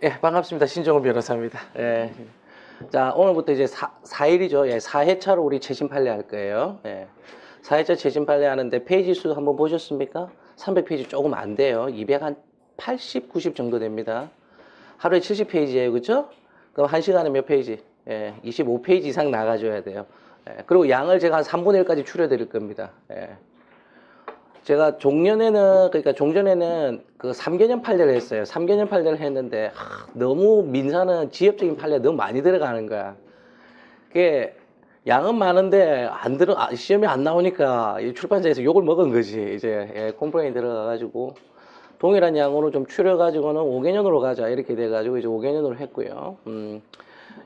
예, 반갑습니다. 신정훈 변호사입니다. 예. 자, 오늘부터 이제 4일이죠. 예, 4회차로 우리 최신 판례 할 거예요. 예. 4회차 최신 판례 하는데 페이지 수 한번 보셨습니까? 300페이지 조금 안 돼요. 280, 90 정도 됩니다. 하루에 70페이지예요. 그죠? 그럼 1시간에 몇 페이지? 예, 25페이지 이상 나가줘야 돼요. 예, 그리고 양을 제가 한 3분의 1까지 줄여드릴 겁니다. 예. 제가 종전에는 그 3개년 판례를 했어요. 3개년 판례를 했는데 너무 민사는 지엽적인 판례가 너무 많이 들어가는 거야. 그게 양은 많은데 시험이 안 나오니까 출판사에서 욕을 먹은 거지. 이제 컴플레인 들어가가지고 동일한 양으로 좀 줄여가지고는 5개년으로 가자 이렇게 돼가지고 이제 5개년으로 했고요.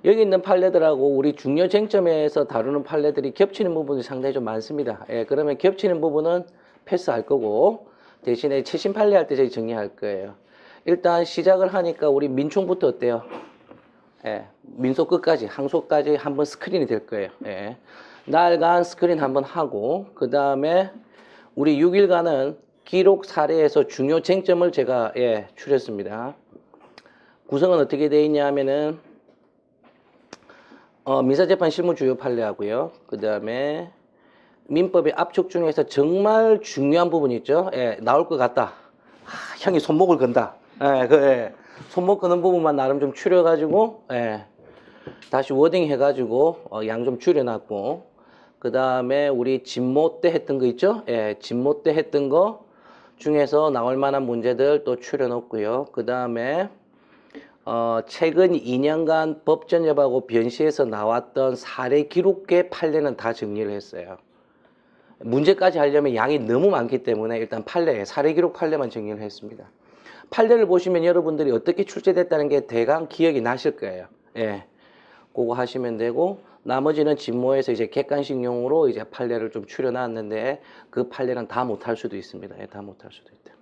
여기 있는 판례들하고 우리 중요 쟁점에서 다루는 판례들이 겹치는 부분이 상당히 좀 많습니다. 그러면 겹치는 부분은 패스할 거고 대신에 최신 판례 할 때 저희 정리할 거예요. 일단 시작을 하니까 우리 민총부터 어때요? 민소 끝까지 항소까지 한번 스크린이 될 거예요. 날간 스크린 한번 하고 그 다음에 우리 6일간은 기록 사례에서 중요 쟁점을 제가 추렸습니다. 구성은 어떻게 되어 있냐 하면은 민사재판 실무 주요 판례하고요. 그 다음에 민법의 압축 중에서 정말 중요한 부분이 있죠. 나올 것 같다. 형이 손목을 건다. 손목 거는 부분만 나름 좀 추려가지고 다시 워딩 해가지고 양 좀 줄여놨고 그 다음에 우리 진모 때 했던 거 있죠. 진모 때 했던 거 중에서 나올 만한 문제들 또 추려놓고요. 그 다음에 최근 2년간 법전협하고 변시에서 나왔던 사례 기록계 판례는 다 정리를 했어요. 문제까지 하려면 양이 너무 많기 때문에 일단 사례 기록 판례만 정리를 했습니다. 판례를 보시면 여러분들이 어떻게 출제됐다는 게 대강 기억이 나실 거예요. 그거 하시면 되고 나머지는 진모에서 이제 객관식용으로 이제 판례를 좀 추려놨는데 그 판례는 다 못할 수도 있습니다. 다 못할 수도 있다.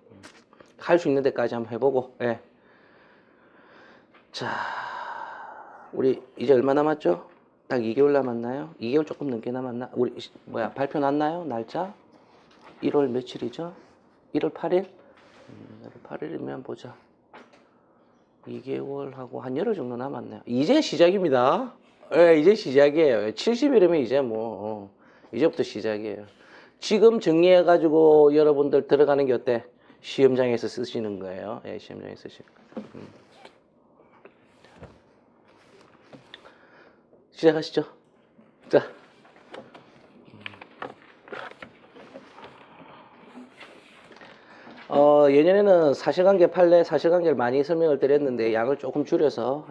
할 수 있는 데까지 한번 해보고. 자, 우리 이제 얼마 남았죠? 딱 2개월 남았나요? 2개월 조금 넘게 남았나? 우리 발표 났나요? 날짜? 1월 며칠이죠? 1월 8일? 1월 8일이면 보자. 2개월하고 한 열흘 정도 남았네요. 이제 시작입니다. 이제 시작이에요. 70일이면 이제 이제부터 시작이에요. 지금 정리해가지고 여러분들 들어가는 게 어때? 시험장에서 쓰시는 거예요. 시험장에서 쓰시는 거예요. 시작하시죠. 자. 예전에는 사실관계 판례, 사실관계를 많이 설명을 드렸는데 양을 조금 줄여서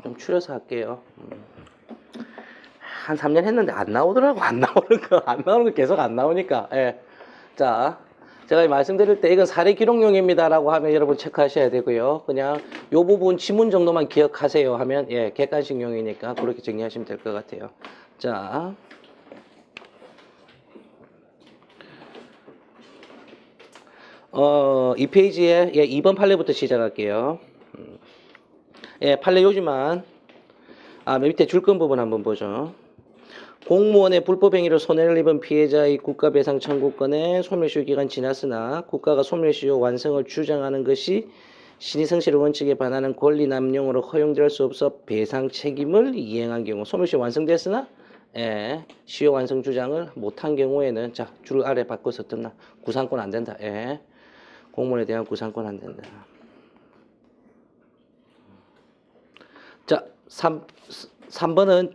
좀 줄여서 할게요. 한 3년 했는데 안 나오더라고. 안 나오는 거 계속 안 나오니까. 자, 제가 말씀드릴 때 이건 사례 기록용입니다라고 하면 여러분 체크하셔야 되고요. 그냥 요 부분 지문 정도만 기억하세요 하면 객관식용이니까 그렇게 정리하시면 될 것 같아요. 자. 이 페이지에 2번 판례부터 시작할게요. 판례 요지만 밑에 줄건 부분 한번 보죠. 공무원의 불법행위로 손해를 입은 피해자의 국가배상 청구권에 소멸시효 기간 지났으나 국가가 소멸시효 완성을 주장하는 것이 신의성실의 원칙에 반하는 권리 남용으로 허용될 수 없어 배상 책임을 이행한 경우 소멸시효 완성됐으나 시효 완성 주장을 못한 경우에는 자, 줄 아래 바꿔서 떴나 구상권 안 된다. 공무원에 대한 구상권 안 된다. 자, 3번은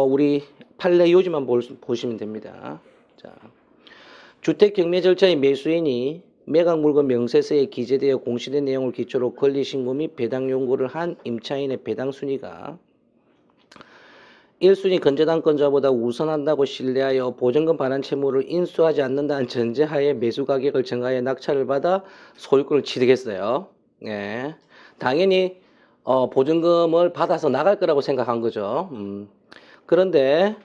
우리 판례 요지만 보시면 됩니다. 자, 주택 경매 절차의 매수인이 매각 물건 명세서에 기재되어 공시된 내용을 기초로 권리 신고 및 배당 요구를 한 임차인의 배당 순위가 1순위 건재당권자보다 우선한다고 신뢰하여 보증금 반환 채무를 인수하지 않는다는 전제하에 매수 가격을 정하여 낙찰을 받아 소유권을 취득했어요. 당연히 보증금을 받아서 나갈 거라고 생각한 거죠. 그런데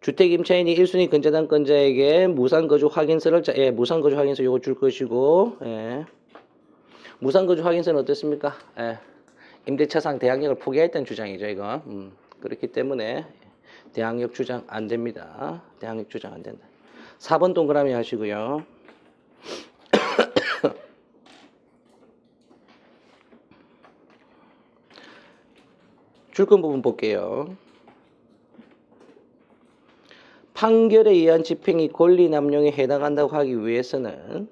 주택 임차인이 1순위 건재당권자에게 무상거주 확인서를 무상거주 확인서 요거 줄 것이고 무상거주 확인서는 어떻습니까? 임대차상 대항력을 포기했다는 주장이죠. 이거 그렇기 때문에 대항력 주장 안 됩니다. 대항력 주장 안 된다. 4번 동그라미 하시고요. 줄건 부분 볼게요. 판결에 의한 집행이 권리 남용에 해당한다고 하기 위해서는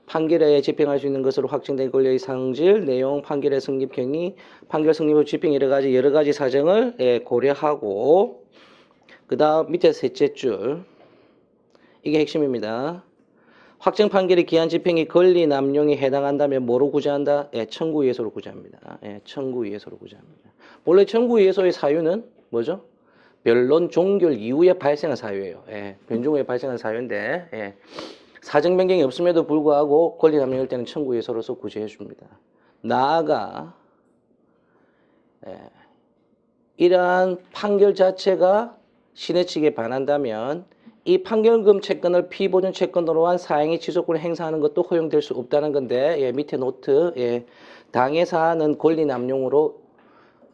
판결에 의해 집행할 수 있는 것으로 확정된 권리의 성질, 내용, 판결의 성립 경위, 판결 성립 후 집행 여러 가지 사정을 고려하고 그 다음 밑에 셋째 줄 이게 핵심입니다. 확정 판결의 기한 집행이 권리 남용에 해당한다면 뭐로 구제한다? 청구이해소로 구제합니다. 청구이해소로 구제합니다. 원래 청구이해소의 사유는 뭐죠? 변론 종결 이후에 발생한 사유예요. 변종 후에 발생한 사유인데 사정 변경이 없음에도 불구하고 권리 남용일 때는 청구이해소로서 구제해 줍니다. 나아가 이러한 판결 자체가 신의 측에 반한다면 이 판결금 채권을 피보존 채권으로 한 사행의 지속권을 행사하는 것도 허용될 수 없다는 건데 밑에 노트 당해 사안은 권리 남용으로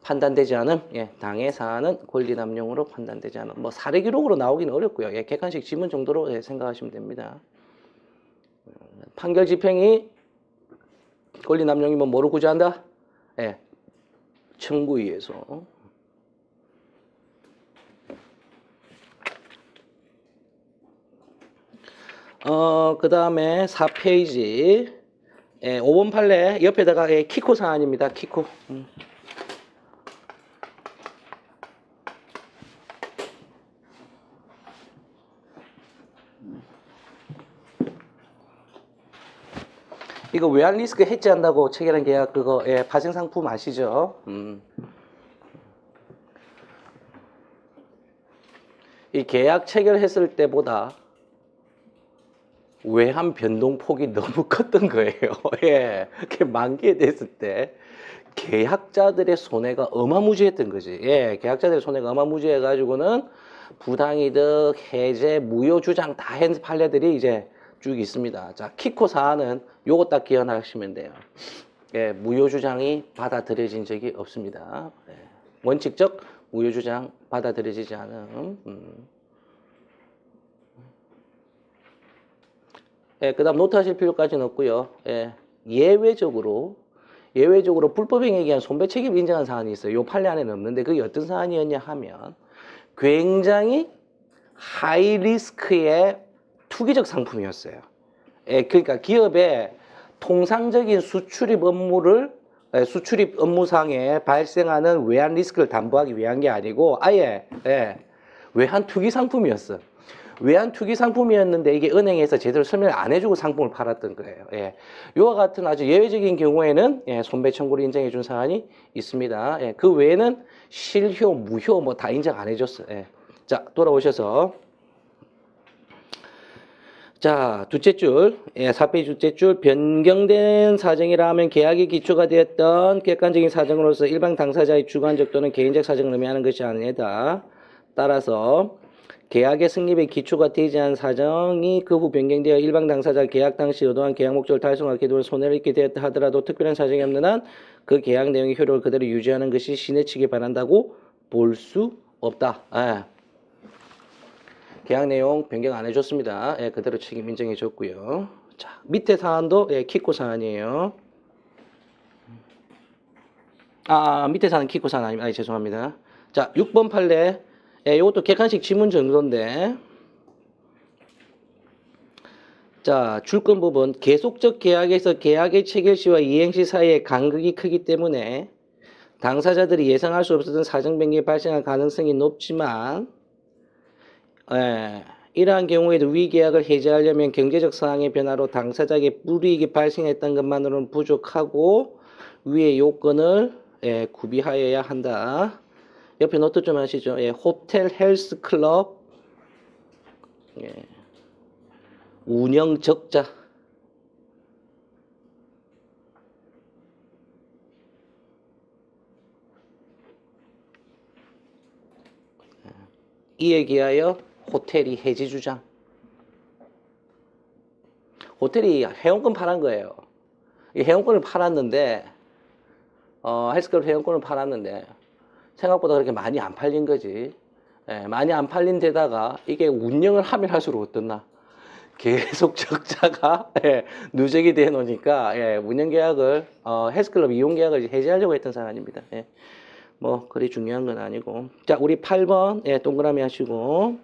판단되지 않음. 당해 사안은 권리 남용으로 판단되지 않음. 뭐 사례 기록으로 나오기는 어렵고요. 객관식 지문 정도로 생각하시면 됩니다. 판결 집행이 권리 남용이면 뭐로 구제한다? 청구이해소. 그 다음에 4페이지 5번 판례 옆에다가 키코 사안입니다. 키코. 이거 외환 리스크 해지한다고 체결한 계약 그거 발생 상품 아시죠? 이 계약 체결했을 때보다 외환 변동폭이 너무 컸던 거예요. 그게 만기됐을 때 계약자들의 손해가 어마무지했던 거지. 계약자들의 손해가 어마무지해가지고는 부당이득, 해제, 무효 주장 다 한 판례들이 이제 쭉 있습니다. 자, 키코 사안은 요거 딱 기억하시면 돼요. 무효 주장이 받아들여진 적이 없습니다. 원칙적 무효 주장 받아들여지지 않음. 그 다음 노트 하실 필요까지는 없고요. 예외적으로 불법행위에 의한 손배 책임 인정한 사안이 있어요. 요 판례 안에는 없는데 그게 어떤 사안이었냐 하면 굉장히 하이 리스크의 투기적 상품이었어요. 그러니까 기업의 통상적인 수출입 업무상에 발생하는 외환 리스크를 담보하기 위한 게 아니고 아예 외환 투기 상품이었어. 외환 투기 상품이었는데 이게 은행에서 제대로 설명을 안 해주고 상품을 팔았던 거예요. 이와 같은 아주 예외적인 경우에는 손배 청구를 인정해 준 사안이 있습니다. 그 외에는 실효, 무효 뭐 다 인정 안 해줬어요. 자, 돌아오셔서 자, 둘째 줄, 4페이지 둘째 줄, 변경된 사정이라 하면 계약의 기초가 되었던 객관적인 사정으로서 일반 당사자의 주관적 또는 개인적 사정을 의미하는 것이 아니다. 따라서 계약의 성립의 기초가 되지 않은 사정이 그 후 변경되어 일반 당사자 계약 당시 의도한 계약 목적을 달성하게 되어 손해를 입게 되었다 하더라도 특별한 사정이 없는 한 그 계약 내용의 효력을 그대로 유지하는 것이 신의 측에 반한다고 볼 수 없다. 계약 내용 변경 안 해줬습니다. 그대로 책임 인정해 줬고요. 자, 밑에 사안도 키코 사안이에요. 밑에 사안 키코 사안 아닙니다. 죄송합니다. 자, 6번 판례. 이것도 객관식 지문 정도인데. 자, 줄건 부분. 계속적 계약에서 계약의 체결 시와 이행 시 사이의 간극이 크기 때문에 당사자들이 예상할 수 없었던 사정 변경이 발생할 가능성이 높지만 이러한 경우에도 위 계약을 해제하려면 경제적 상황의 변화로 당사자에게 불이익이 발생했던 것만으로는 부족하고 위의 요건을 구비하여야 한다. 옆에 노트 좀 하시죠. 호텔, 헬스클럽, 운영 적자. 이에 기하여 호텔이 해지 주장. 호텔이 회원권 팔은 거예요. 이 회원권을 팔았는데 헬스클럽 회원권을 팔았는데 생각보다 그렇게 많이 안 팔린 거지. 많이 안 팔린 데다가 이게 운영을 하면 할수록 어떻나 계속 적자가 누적이 돼 놓으니까 운영 계약을 헬스클럽 이용 계약을 해지하려고 했던 사안입니다. 뭐 그리 중요한 건 아니고. 자, 우리 8번 예, 동그라미 하시고.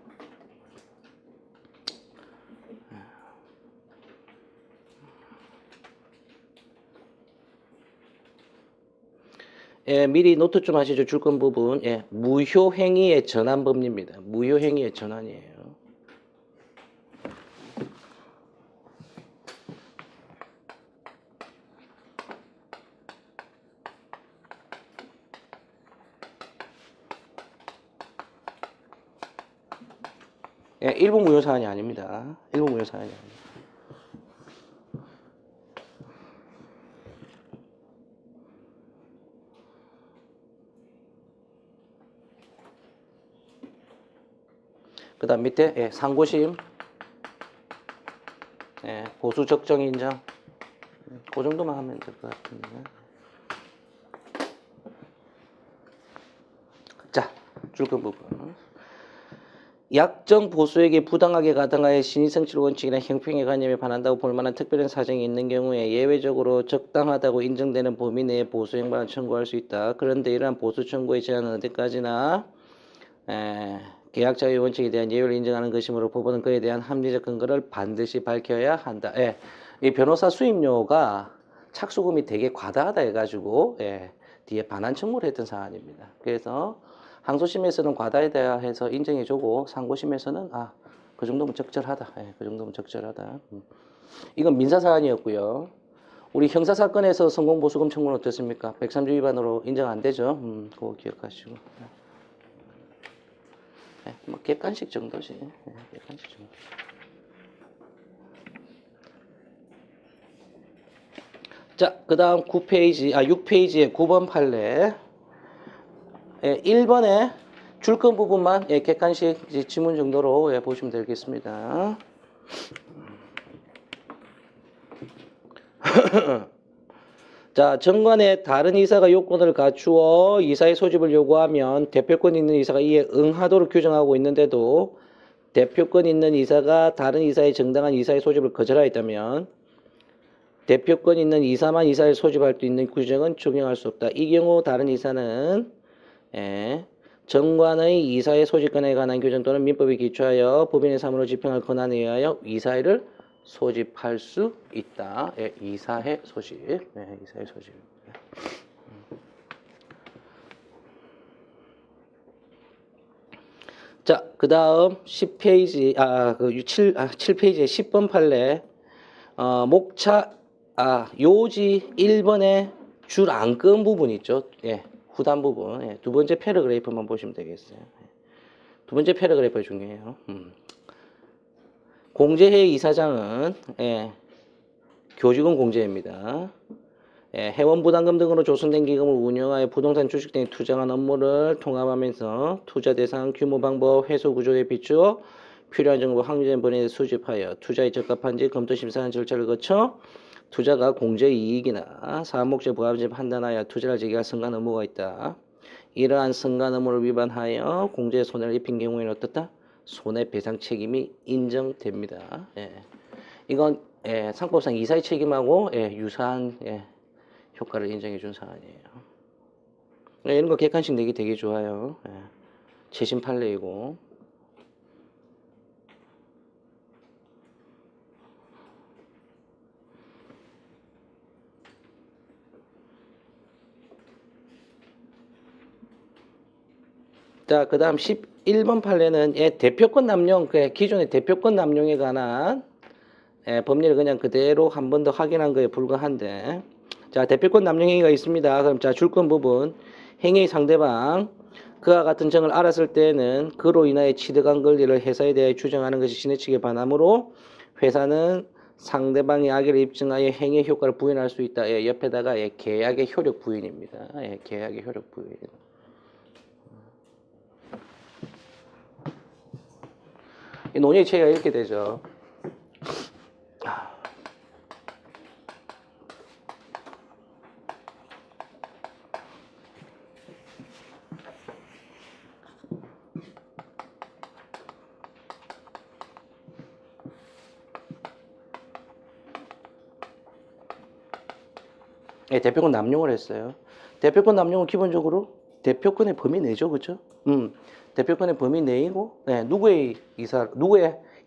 예, 미리 노트 좀 하시죠. 줄 건 부분. 예, 무효행위의 전환 법리입니다. 무효행위의 전환이에요. 예, 일부 무효 사안이 아닙니다. 일부 무효 사안이 아닙니다. 그 다음 밑에 예, 상고심, 예, 보수 적정 인정. 그 정도만 하면 될 것 같은데. 자, 줄건 부분. 약정 보수에게 부당하게 가당하여 신의성질 원칙이나 형평의 관념에 반한다고 볼 만한 특별한 사정이 있는 경우에 예외적으로 적당하다고 인정되는 범위 내에 보수 행방을 청구할 수 있다. 그런데 이러한 보수 청구의 제한은 어디까지나 계약 자유 원칙에 대한 예외를 인정하는 것이므로 법원은 그에 대한 합리적 근거를 반드시 밝혀야 한다. 예, 이 변호사 수임료가 착수금이 되게 과다하다 해가지고 뒤에 반환 청구를 했던 사안입니다. 그래서 항소심에서는 과다에 대해서 인정해주고 상고심에서는 그 정도면 적절하다. 예, 그 정도면 적절하다. 이건 민사사안이었고요. 우리 형사사건에서 성공보수금 청구는 어떻습니까? 103조 위반으로 인정 안 되죠. 그거 기억하시고. 네, 뭐 객관식 정도지. 네, 객관식 정도. 자, 그 다음 6페이지에 9번 판례. 1번에 줄건 부분만 객관식 지문 정도로 보시면 되겠습니다. 자, 정관에 다른 이사가 요건을 갖추어 이사의 소집을 요구하면 대표권 있는 이사가 이에 응하도록 규정하고 있는데도 대표권 있는 이사가 다른 이사의 정당한 이사의 소집을 거절하였다면 대표권 있는 이사만 이사를 소집할 수 있는 규정은 적용할 수 없다. 이 경우 다른 이사는 정관의 이사의 소집권에 관한 규정 또는 민법에 기초하여 법인의 사무로 집행할 권한에 의하여 이사회를 소집할 수 있다. 이사회 소집. 이사회 소집. 자, 그 다음 10페이지, 7페이지에 10번 판례, 목차, 요지 1번에 줄 안건 부분 있죠. 후단 부분. 두 번째 패러그래프만 보시면 되겠어요. 두 번째 패러그래프 중요해요. 공제회 이사장은 교직원 공제입니다. 회원부담금 등으로 조성된 기금을 운영하여 부동산 주식 등에 투자한 업무를 통합하면서 투자 대상, 규모 방법, 회수 구조에 비추어 필요한 정보 확률된 번호에 수집하여 투자에 적합한지 검토 심사하는 절차를 거쳐 투자가 공제 이익이나 사업 목적 부합인지 판단하여 투자를 재개할 선관 의무가 있다. 이러한 선관 의무를 위반하여 공제에 손해를 입힌 경우에는 어떻다? 손해배상 책임이 인정됩니다. 이건 상법상 이사의 책임하고 유사한 효과를 인정해 준 사안이에요. 이런 거 객관식 내기 되게 좋아요. 재심 판례이고. 자, 그 다음 11번 판례는 대표권 남용, 기존의 대표권 남용에 관한 법리를 그냥 그대로 한 번 더 확인한 거에 불과한데, 자, 대표권 남용 행위가 있습니다. 그럼 자, 줄건 부분, 행위 상대방, 그와 같은 점을 알았을 때는 그로 인하여 취득한 권리를 회사에 대하여 주장하는 것이 신의 측에 반하므로 회사는 상대방의 악의를 입증하여 행위 효과를 부인할 수 있다. 옆에다가 계약의 효력 부인입니다. 계약의 효력 부인. 이 논의 체계가 이렇게 되죠. 대표권 남용을 했어요. 대표권 남용은 기본적으로 대표권의 범위 내죠, 그죠? 대표권의 범위 내이고, 네, 누구의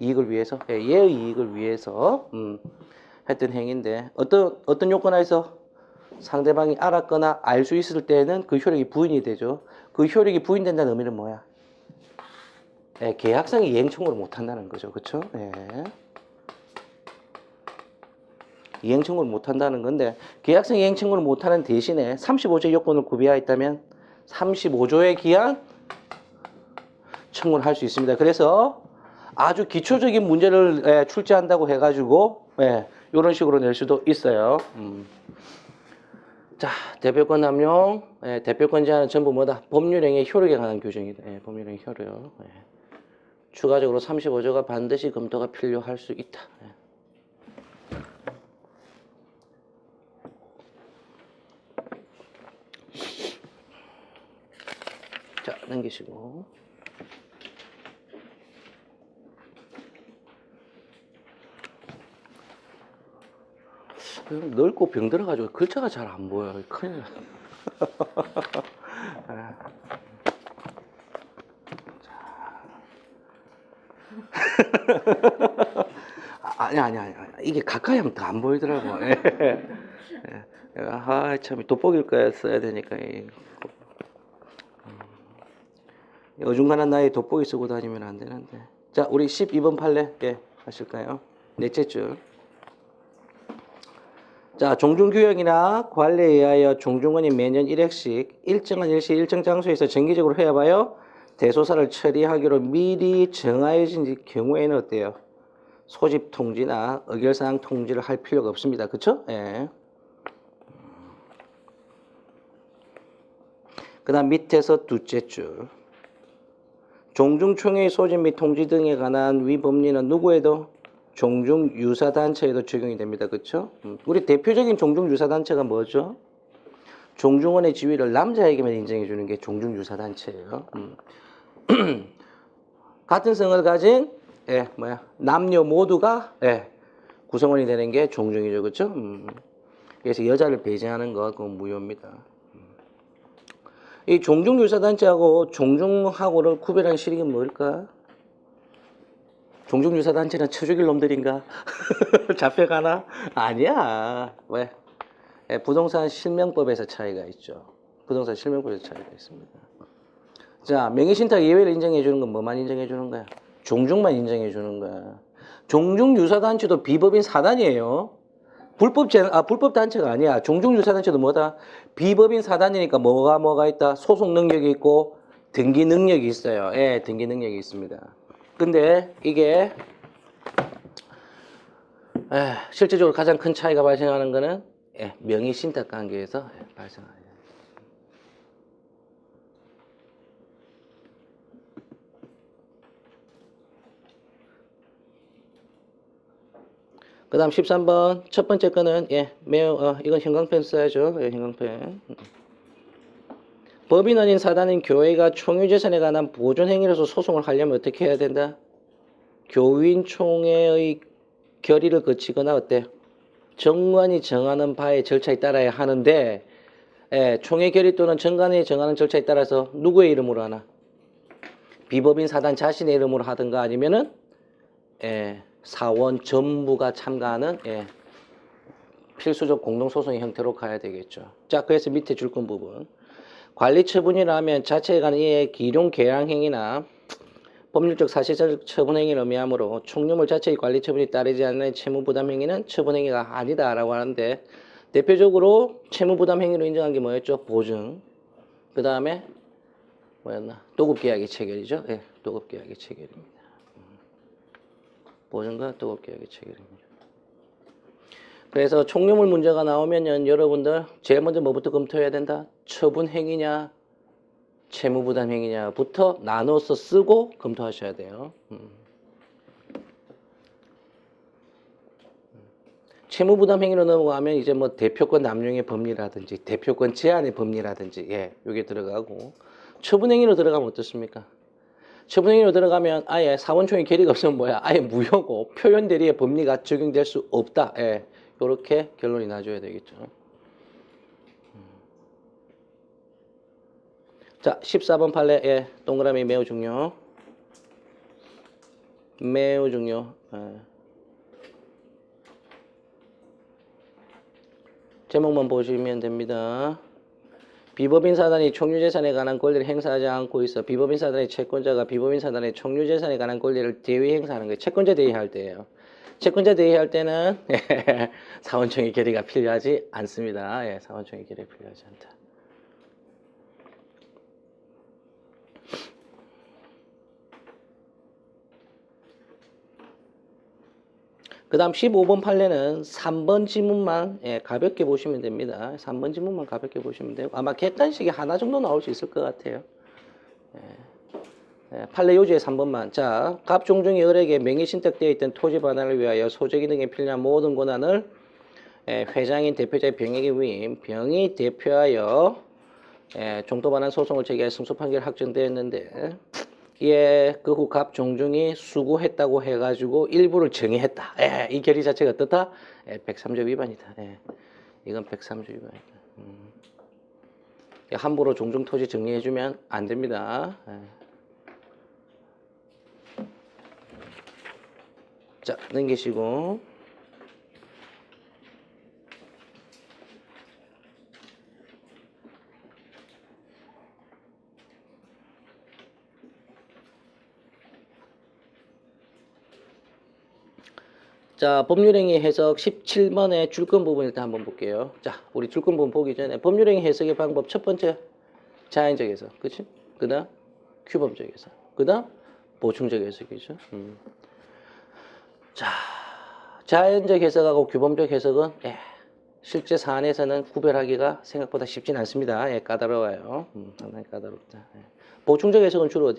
이익을 위해서, 예, 얘의 이익을 위해서, 했던 행위인데, 어떤 요건하에서 상대방이 알았거나 알 수 있을 때는 그 효력이 부인이 되죠. 그 효력이 부인된다는 의미는 뭐야? 예, 계약상의 이행 청구를 못 한다는 거죠, 그쵸? 예. 이행 청구를 못 한다는 건데, 계약상 이행 청구를 못 하는 대신에 35조 요건을 구비하였다면 35조에 기한 청구를 할 수 있습니다. 그래서 아주 기초적인 문제를 출제한다고 해가지고 이런 식으로 낼 수도 있어요. 자, 대표권 남용, 대표권 제한은 전부 뭐다? 법률행위 효력에 관한 규정이다. 법률행위 효력. 추가적으로 35조가 반드시 검토가 필요할 수 있다. 자, 넘기시고. 넓고 병들어가지고 글자가 잘 안 보여. 큰일 나. 아니. 이게 가까이 하면 더 안 보이더라고. 참, 돋보기일 거야 써야 되니까. 어중간한 나이에 돋보기 쓰고 다니면 안 되는데. 자, 우리 12번 판례, 하실까요? 넷째 줄. 자, 종중규약이나 관례에 의하여 종중원이 매년 1회씩 일정한 일시 일정 장소에서 정기적으로 회합하여 대소사를 처리하기로 미리 정하여진 경우에는 어때요? 소집 통지나 의결사항 통지를 할 필요가 없습니다. 그쵸? 예. 그 다음 밑에서 둘째 줄. 종중총회의 소집 및 통지 등에 관한 위 법리는 누구에도 종중유사단체에도 적용이 됩니다. 그렇죠? 우리 대표적인 종중유사단체가 뭐죠? 종중원의 지위를 남자에게만 인정해 주는 게 종중유사단체예요. 같은 성을 가진 남녀 모두가 구성원이 되는 게 종중이죠. 그렇죠? 그래서 여자를 배제하는 거 그건 무효입니다. 이 종중유사단체하고 종중하고를 구별하는 실익은 뭘까? 종중유사단체는 쳐죽일 놈들인가? 잡혀가나? 아니야. 왜? 부동산 실명법에서 차이가 있죠. 부동산 실명법에서 차이가 있습니다. 자, 명의신탁 예외를 인정해 주는 건 뭐만 인정해 주는 거야? 종중만 인정해 주는 거야. 종중유사단체도 비법인 사단이에요. 불법 단체가 아니야. 종중유사단체도 뭐다? 비법인 사단이니까 뭐가 있다? 소속 능력이 있고 등기 능력이 있어요. 등기 능력이 있습니다. 근데 이게 실제적으로 가장 큰 차이가 발생하는 거는 명의신탁 관계에서 발생하죠. 그 다음 13번 첫 번째 거는 매우 이건 형광펜 써야죠. 형광펜. 법인 아닌 사단인 교회가 총유재산에 관한 보존행위로서 소송을 하려면 어떻게 해야 된다? 교인총회의 결의를 거치거나 어때? 정관이 정하는 바의 절차에 따라야 하는데 총회 결의 또는 정관이 정하는 절차에 따라서 누구의 이름으로 하나? 비법인 사단 자신의 이름으로 하든가 아니면은 사원 전부가 참가하는 필수적 공동소송의 형태로 가야 되겠죠. 자, 그래서 밑에 줄건 부분. 관리처분이라면 자체에 관한 이의 기룡 계량행위나 법률적 사실적 처분행위를 의미하므로 총유물 자체의 관리처분이 따르지 않는 채무부담행위는 처분행위가 아니다라고 하는데 대표적으로 채무부담행위로 인정한 게 뭐였죠? 보증. 그 다음에 뭐였나? 도급계약의 체결이죠. 도급계약의 체결입니다. 보증과 도급계약의 체결입니다. 그래서 총유물 문제가 나오면은 여러분들 제일 먼저 뭐부터 검토해야 된다? 처분행위냐 채무부담행위냐부터 나눠서 쓰고 검토하셔야 돼요. 채무부담행위로 넘어가면 이제 뭐 대표권 남용의 법리라든지 대표권 제한의 법리라든지 요게 들어가고 처분행위로 들어가면 어떻습니까? 처분행위로 들어가면 아예 사원총회 결의가 없으면 뭐야? 아예 무효고 표현대리의 법리가 적용될 수 없다. 이렇게 결론이 나줘야 되겠죠. 자, 14번 판례. 예, 동그라미 매우 중요. 매우 중요. 예. 제목만 보시면 됩니다. 비법인 사단이 총유재산에 관한 권리를 행사하지 않고 있어. 비법인 사단의 채권자가 비법인 사단의 총유재산에 관한 권리를 대위 행사하는 거예요. 채권자 대위할 때예요. 채권자 대위할 때는 사원총회 결의가 필요하지 않습니다. 예, 사원총회 결의 필요하지 않다. 그 다음 15번 판례는 3번 지문만 가볍게 보시면 됩니다. 3번 지문만 가볍게 보시면 되고 아마 객관식이 하나 정도 나올 수 있을 것 같아요. 판례 요지의 3번만. 자, 갑 종중이 을에게 명의 신탁되어 있던 토지 반환을 위하여 소재기 등에 필요한 모든 권한을 회장인 대표자의 병에게 위임, 병이 대표하여 종도 반환 소송을 제기해 승소 판결 확정되었는데 이에 그 후 갑 종중이 수고했다고 해가지고 일부를 정의했다. 이 결의 자체가 어떻다? 103조 위반이다. 이건 103조 위반이다. 함부로 종중 토지 정리해주면 안 됩니다. 자, 넘기시고. 자, 법률행위 해석 17번의 줄건 부분 일단 한번 볼게요. 자, 우리 줄건 부분 보기 전에 법률행위 해석의 방법 첫 번째 자연적 해석, 그치? 그 다음 규범적 해석, 그 다음 보충적 해석이죠. 자, 자연적 해석하고 규범적 해석은 실제 사안에서는 구별하기가 생각보다 쉽진 않습니다. 까다로워요. 상당히 까다롭다. 보충적 해석은 주로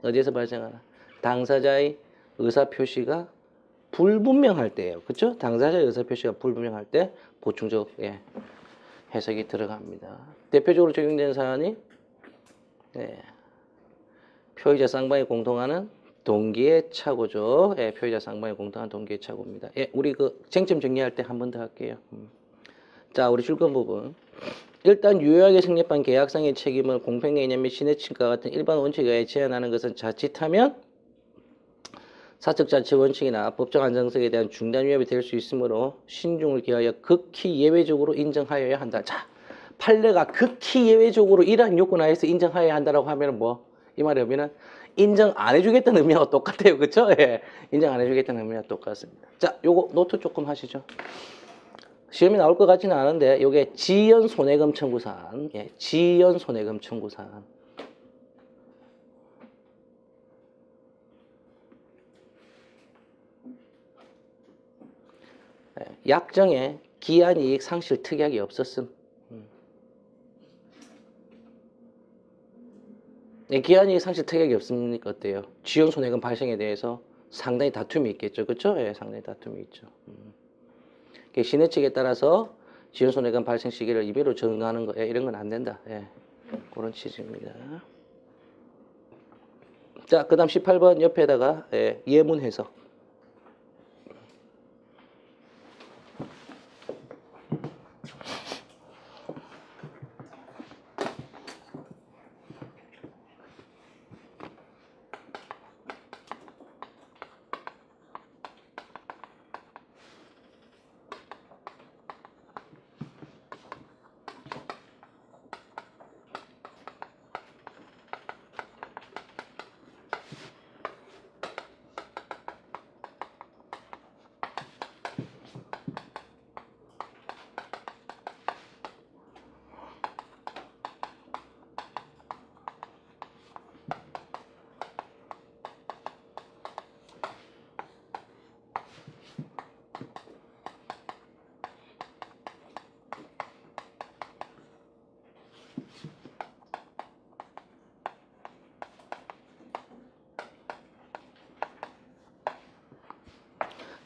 어디에서 발생하나? 당사자의 의사표시가 불분명할 때예요. 그렇죠? 당사자의 의사표시가 불분명할 때 보충적 해석이 들어갑니다. 대표적으로 적용되는 사안이 표의자 쌍방이 공통하는 동기의 착오죠. 표의자 쌍방이 공통한 동기의 착오입니다. 우리 그 쟁점 정리할 때 한 번 더 할게요. 자, 우리 줄건 부분. 일단 유효하게 성립한 계약상의 책임을 공평개념 및 신해침과 같은 일반 원칙에 의해 제한하는 것은 자칫하면 사적 자치 원칙이나 법적 안정성에 대한 중대한 위협이 될 수 있으므로 신중을 기하여 극히 예외적으로 인정하여야 한다. 자, 판례가 극히 예외적으로 이러한 요건 하에서 인정하여야 한다라고 하면 이 말의 의미는 인정 안 해주겠다는 의미와 똑같아요. 그렇죠? 인정 안 해주겠다는 의미와 똑같습니다. 자, 요거 노트 조금 하시죠. 시험이 나올 것 같지는 않은데 요게 지연 손해금 청구 사안. 지연 손해금 청구 사안. 약정에 기한이익 상실 특약이 없었음. 기한이익 상실 특약이 없으니까 어때요? 지연 손해금 발생에 대해서 상당히 다툼이 있겠죠. 그렇죠? 상당히 다툼이 있죠. 시내 측에 따라서 지연 손해금 발생 시기를 임의로 정하는 거 이런 건 안 된다. 그런 취지입니다. 자, 그다음 18번 옆에다가 예문 해석.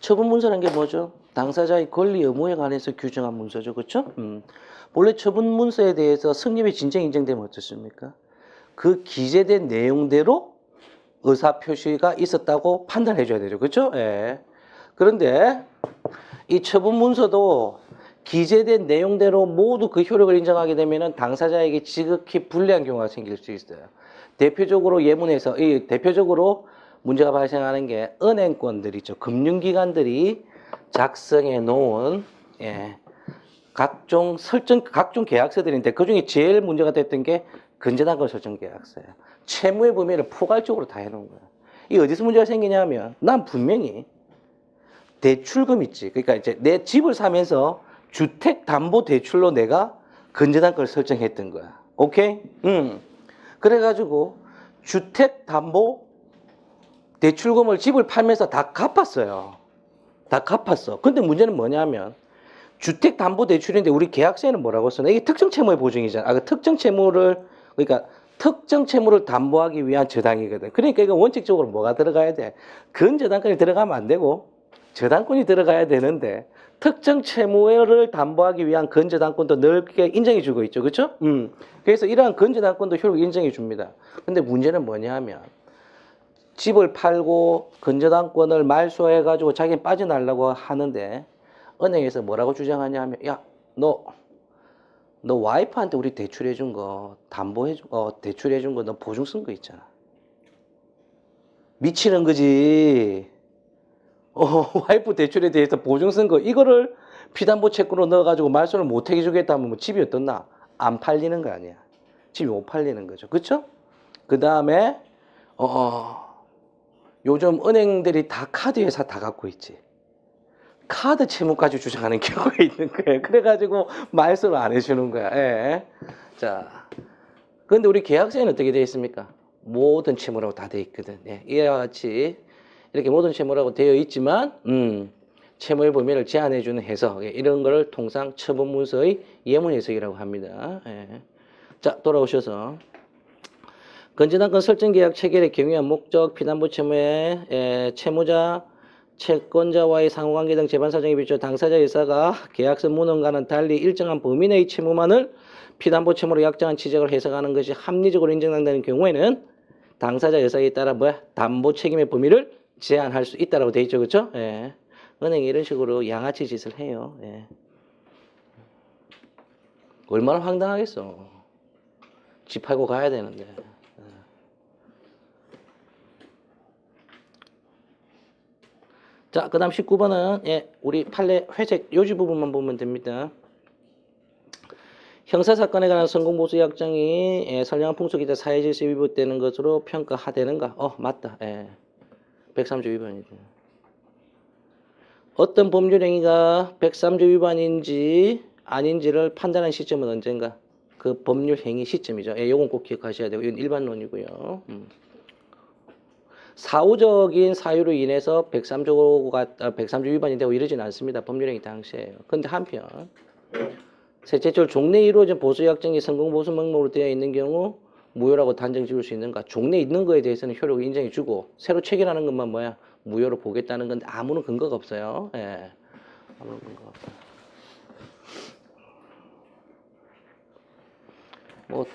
처분 문서라는 게 뭐죠? 당사자의 권리 의무에 관해서 규정한 문서죠. 그렇죠? 본래 처분 문서에 대해서 성립의 진정 인정되면 어떻습니까? 그 기재된 내용대로 의사표시가 있었다고 판단해 줘야 되죠. 그렇죠? 그런데 이 처분 문서도 기재된 내용대로 모두 그 효력을 인정하게 되면은 당사자에게 지극히 불리한 경우가 생길 수 있어요. 대표적으로 예문에서 대표적으로 문제가 발생하는 게 은행권들 있죠. 금융기관들이 작성해 놓은 각종 계약서들인데 그 중에 제일 문제가 됐던 게 근저당권 설정 계약서예요. 채무의 범위를 포괄적으로 다 해놓은 거예요. 이 어디서 문제가 생기냐면 난 분명히 대출금 있지. 그러니까 이제 내 집을 사면서 주택담보대출로 내가 근저당권을 설정했던 거야. 오케이? 그래가지고 주택담보 대출금을 집을 팔면서 다 갚았어요. 다 갚았어. 근데 문제는 뭐냐면 주택담보대출인데 우리 계약서에는 뭐라고 써요? 이게 특정 채무의 보증이잖아. 그 특정 채무를 그러니까 특정 채무를 담보하기 위한 저당이거든. 그러니까 이거 원칙적으로 뭐가 들어가야 돼? 근저당권이 들어가면 안 되고 저당권이 들어가야 되는데 특정 채무를 담보하기 위한 근저당권도 넓게 인정해 주고 있죠. 그렇죠? 그래서 이러한 근저당권도 효력을 인정해 줍니다. 근데 문제는 뭐냐면 집을 팔고 근저당권을 말소해 가지고 자기는 빠져나가려고 하는데 은행에서 뭐라고 주장하냐 하면 야, 너 와이프한테 우리 대출해 준 거 대출해 준 거 너 보증 쓴 거 있잖아. 미치는 거지. 와이프 대출에 대해서 보증 쓴 거 이거를 피담보 채권으로 넣어가지고 말소를 못 해주겠다면 뭐 집이 어떻나? 안 팔리는 거 아니야. 집이 못 팔리는 거죠. 그렇죠? 그 다음에 요즘 은행들이 다 카드 회사 다 갖고 있지. 카드 채무까지 주장하는 경우가 있는 거예요. 그래가지고 말소를 안 해주는 거야. 예. 자, 그런데 우리 계약서에는 어떻게 되어 있습니까? 모든 채무라고 다 되어 있거든. 예. 이와 같이 이렇게 모든 채무라고 되어 있지만 채무의 범위를 제한해주는 해석 이런 거를 통상 처분문서의 예문 해석이라고 합니다. 예. 자, 돌아오셔서 근저당권 설정계약 체결의 경우의 목적, 피담보 채무의 채무자, 채권자와의 상호관계 등 재반사정에 비춰 당사자 여사가 계약서 문헌과는 달리 일정한 범위 내의 채무만을 피담보 채무로 약정한 취지를 해석하는 것이 합리적으로 인정된다는 경우에는 당사자 여사에 따라 담보 책임의 범위를 제한할 수 있다라고 돼 있죠, 그렇죠? 예. 은행이 이런 식으로 양아치 짓을 해요. 예. 얼마나 황당하겠어. 집 팔고 가야 되는데. 자, 그 다음 19번은 우리 판례 회색 요지 부분만 보면 됩니다. 형사사건에 관한 성공보수약정이 선량한 풍속이자 사회질서 위반되는 것으로 평가하되는가? 맞다. 103조 위반이다. 어떤 법률 행위가 103조 위반인지 아닌지를 판단한 시점은 언젠가? 그 법률 행위 시점이죠. 요건 꼭 기억하셔야 되고 이건 일반론이고요. 사후적인 사유로 인해서 103조 위반이 되고 이러지는 않습니다. 법률행위 당시에요. 그런데 한편 셋째적으로 종래에 이루어진 보수약정이 성공보수 명목으로 되어 있는 경우 무효라고 단정 지을 수 있는가? 종래에 있는 거에 대해서는 효력을 인정해 주고 새로 체결하는 것만 무효로 보겠다는 건데 아무런 근거가 없어요. 아무런 근거가 없어요. 뭐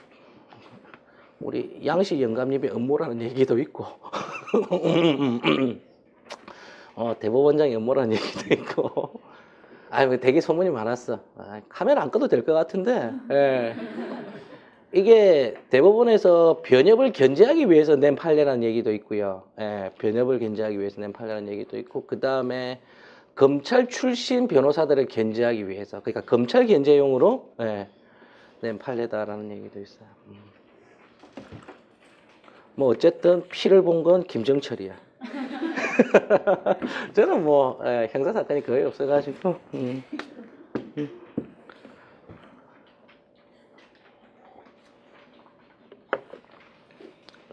우리 양식 영감님의 음모라는 얘기도 있고 대법원장의 음모라는 얘기도 있고 되게 소문이 많았어. 카메라 안 꺼도 될 것 같은데 이게 대법원에서 변협을 견제하기 위해서 낸 판례라는 얘기도 있고요. 변협을 견제하기 위해서 낸 판례라는 얘기도 있고 그 다음에 검찰 출신 변호사들을 견제하기 위해서 그러니까 검찰 견제용으로 낸 판례다라는 얘기도 있어요. 뭐 어쨌든 피를 본 건 김정철이야. 저는 뭐 형사 사건이 거의 없어가지고.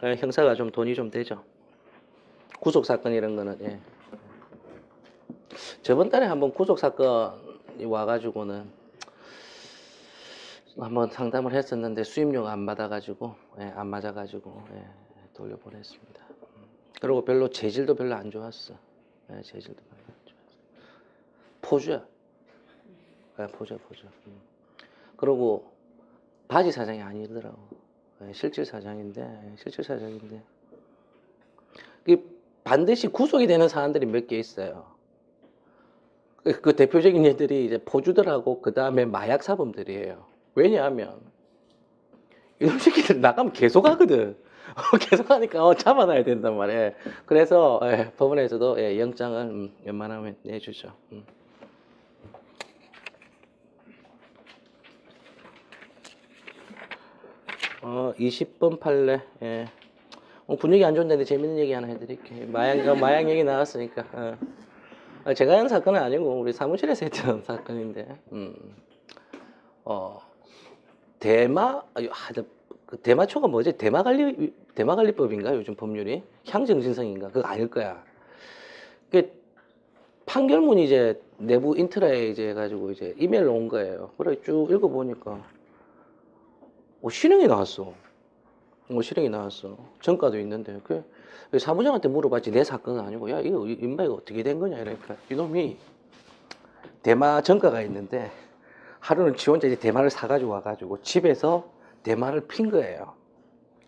형사가 좀 돈이 좀 되죠. 구속 사건 이런 거는 저번 달에 한번 구속 사건이 와가지고는 한번 상담을 했었는데 수임료가 안 받아가지고 안 맞아가지고 돌려보냈습니다. 그리고 별로 재질도 별로 안 좋았어. 재질도 별로 안 좋았어. 포주야. 포주. 그리고 바지 사장이 아니더라고. 실질 사장인데 반드시 구속이 되는 사안들이 몇 개 있어요. 그 대표적인 애들이 이제 포주들하고 그 다음에 마약 사범들이에요. 왜냐하면 이놈 새끼들 나가면 계속 하거든. 계속 하니까 잡아놔야 된단 말이에요. 그래서 법원에서도 영장을 웬만하면 내주죠. 20번 판례. 예. 분위기 안 좋은데 재밌는 얘기 하나 해드릴게요. 마약 얘기 나왔으니까. 제가 한 사건은 아니고 우리 사무실에서 했던 사건인데, 그 대마초가 뭐지? 대마관리법인가? 요즘 법률이 향정신성인가? 그거 아닐 거야. 그 판결문이 이제 내부 인트라에 이제 해가지고 이제 이메일로 온 거예요. 그래 쭉 읽어보니까 실형이 나왔어. 실형이 나왔어. 전과도 있는데 그 사무장한테 물어봤지 내 사건은 아니고 야 이거 인마 이거 어떻게 된 거냐 이러니까 이놈이 대마 전과가 있는데 하루는 지 혼자 이제 대마를 사가지고 와가지고 집에서 대마를 핀 거예요.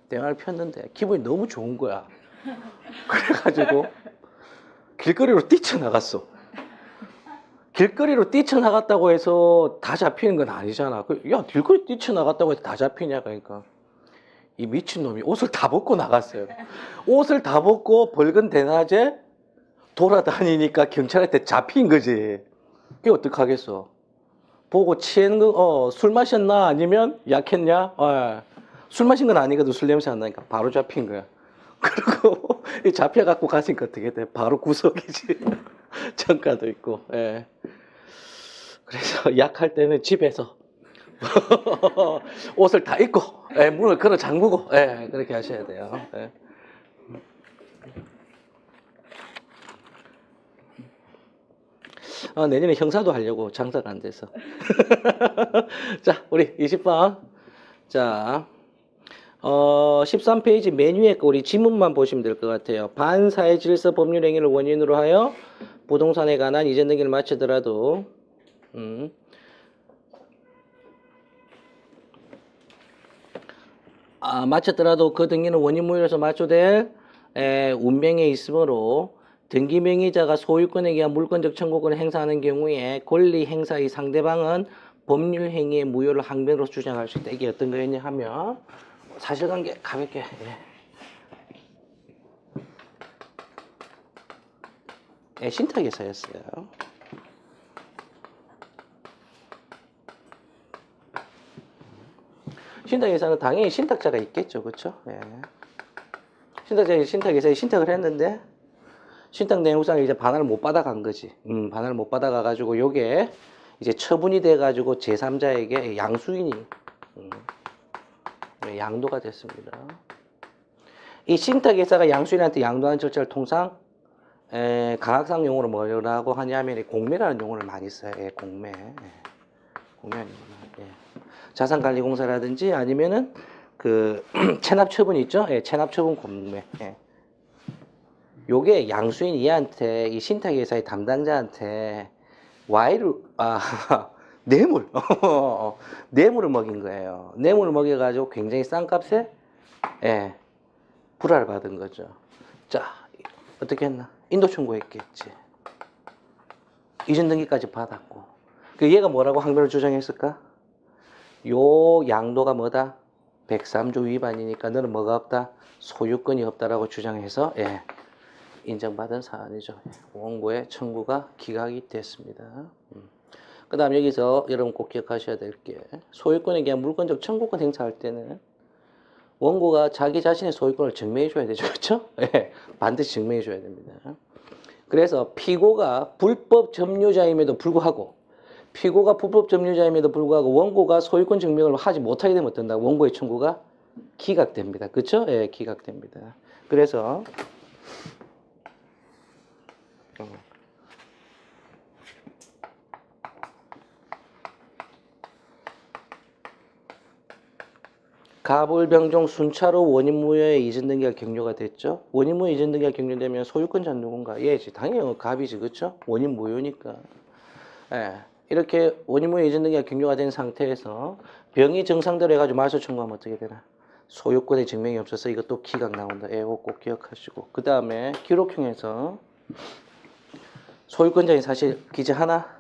대마를 폈는데 기분이 너무 좋은 거야. 그래가지고 길거리로 뛰쳐나갔어. 길거리로 뛰쳐나갔다고 해서 다 잡히는 건 아니잖아. 야 길거리 뛰쳐나갔다고 해서 다 잡히냐 그러니까 이 미친놈이 옷을 다 벗고 나갔어요. 옷을 다 벗고 벌건 대낮에 돌아다니니까 경찰한테 잡힌 거지. 그게 어떡하겠어. 보고 취한 거, 술 마셨나? 아니면 약했냐? 술 마신 건 아니거든. 술 냄새 안 나니까 바로 잡힌 거야. 그리고 잡혀갖고 가시니까 어떻게 돼? 바로 구속이지. 전과도 있고. 예. 그래서 약할 때는 집에서 옷을 다 입고 문을 걸어 잠그고 그렇게 하셔야 돼요. 내년에 형사도 하려고 장사가 안 돼서. 자, 우리 20번. 자, 13페이지 맨 위에 거 우리 지문만 보시면 될 것 같아요. 반사회 질서 법률 행위를 원인으로 하여 부동산에 관한 이전 등기를 마치더라도 마쳤더라도 그 등기는 원인 무효로서 마초될 운명에 있으므로 등기 명의자가 소유권에 의한 물권적 청구권을 행사하는 경우에 권리 행사의 상대방은 법률 행위의 무효를 항변으로 주장할 수 있다. 이게 어떤 거였냐 하면 사실관계 가볍게 신탁에서였어요. 신탁에서는 당연히 신탁자가 있겠죠, 그렇죠? 신탁에서 신탁을 했는데 신탁 내용상에 이제 반환을 못 받아간 거지. 반환을 못 받아가가지고 요게 이제 처분이 돼가지고 제3자에게 양수인이 양도가 됐습니다. 이 신탁회사가 양수인한테 양도하는 절차를 통상 강학상 용어로 뭐라고 하냐면 공매라는 용어를 많이 써요. 공매. 공매라는 용어. 자산관리공사라든지 아니면은 그 체납처분 있죠? 체납처분 공매. 요게 양수인 이한테 이 신탁회사의 담당자한테 뇌물을 먹인 거예요. 뇌물을 먹여가지고 굉장히 싼 값에 불화를 받은 거죠. 자, 어떻게 했나? 인도 청구했겠지. 이전 등기까지 받았고. 얘가 뭐라고 항변을 주장했을까? 요 양도가 뭐다? 103조 위반이니까 너는 뭐가 없다? 소유권이 없다라고 주장해서 인정받은 사안이죠. 원고의 청구가 기각이 됐습니다. 그 다음 여기서 여러분 꼭 기억하셔야 될 게 소유권에 대한 물권적 청구권 행사할 때는 원고가 자기 자신의 소유권을 증명해 줘야 되죠. 그렇죠? 반드시 증명해 줘야 됩니다. 그래서 피고가 불법 점유자임에도 불구하고 원고가 소유권 증명을 하지 못하게 되면 어떤다? 원고의 청구가 기각됩니다. 그렇죠? 기각됩니다. 그래서 가불병종 순차로 원인무효의 이전 등기가 격려가 됐죠. 원인무효 이전 등기가 격려되면 소유권자는 누군가? 얘지. 당연히 갑이지. 그렇죠? 원인무효니까. 이렇게 원인무효 이전 등기가 격려가 된 상태에서 병이 정상대로 해가지고 말소 청구하면 어떻게 되나? 소유권의 증명이 없어서 이것도 기각 나온다. 이거 꼭 기억하시고. 그 다음에 기록형에서 소유권자인 사실 기재하나?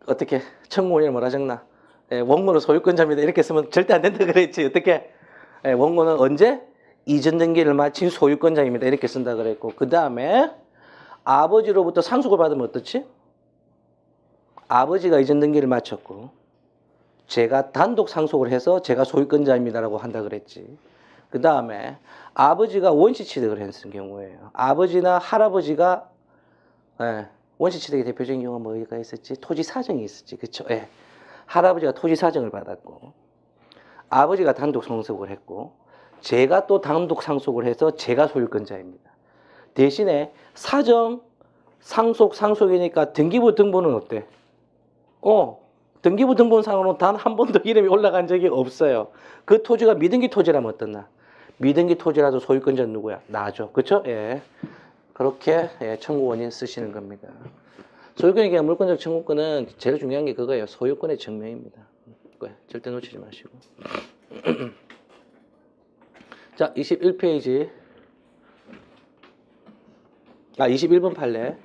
어떻게 청구원이 뭐라 적나? 예, 원고는 소유권자입니다. 이렇게 쓰면 절대 안 된다 그랬지. 어떻게? 예, 원고는 언제? 이전 등기를 마친 소유권자입니다. 이렇게 쓴다 그랬고, 그 다음에 아버지로부터 상속을 받으면 어떻지? 아버지가 이전 등기를 마쳤고 제가 단독 상속을 해서 제가 소유권자입니다라고 한다 그랬지. 그 다음에 아버지가 원시취득을 했을 경우에요. 아버지나 할아버지가 원시취득의 대표적인 경우가 뭐가 있었지? 토지 사정이 있었지. 그쵸? 예. 할아버지가 토지 사정을 받았고 아버지가 단독 상속을 했고 제가 또 단독 상속을 해서 제가 소유권자입니다. 대신에 사정, 상속이니까 등기부 등본은 어때? 등기부 등본상으로 단 한 번도 이름이 올라간 적이 없어요. 그 토지가 미등기 토지라면 어떻나? 미등기 토지라도 소유권자는 누구야? 나죠. 그쵸? 예. 그렇게 청구 원인 쓰시는 겁니다. 소유권에 대한 물권적 청구권은 제일 중요한 게 그거예요. 소유권의 증명입니다. 절대 놓치지 마시고. 자, 21페이지. 21번 판례.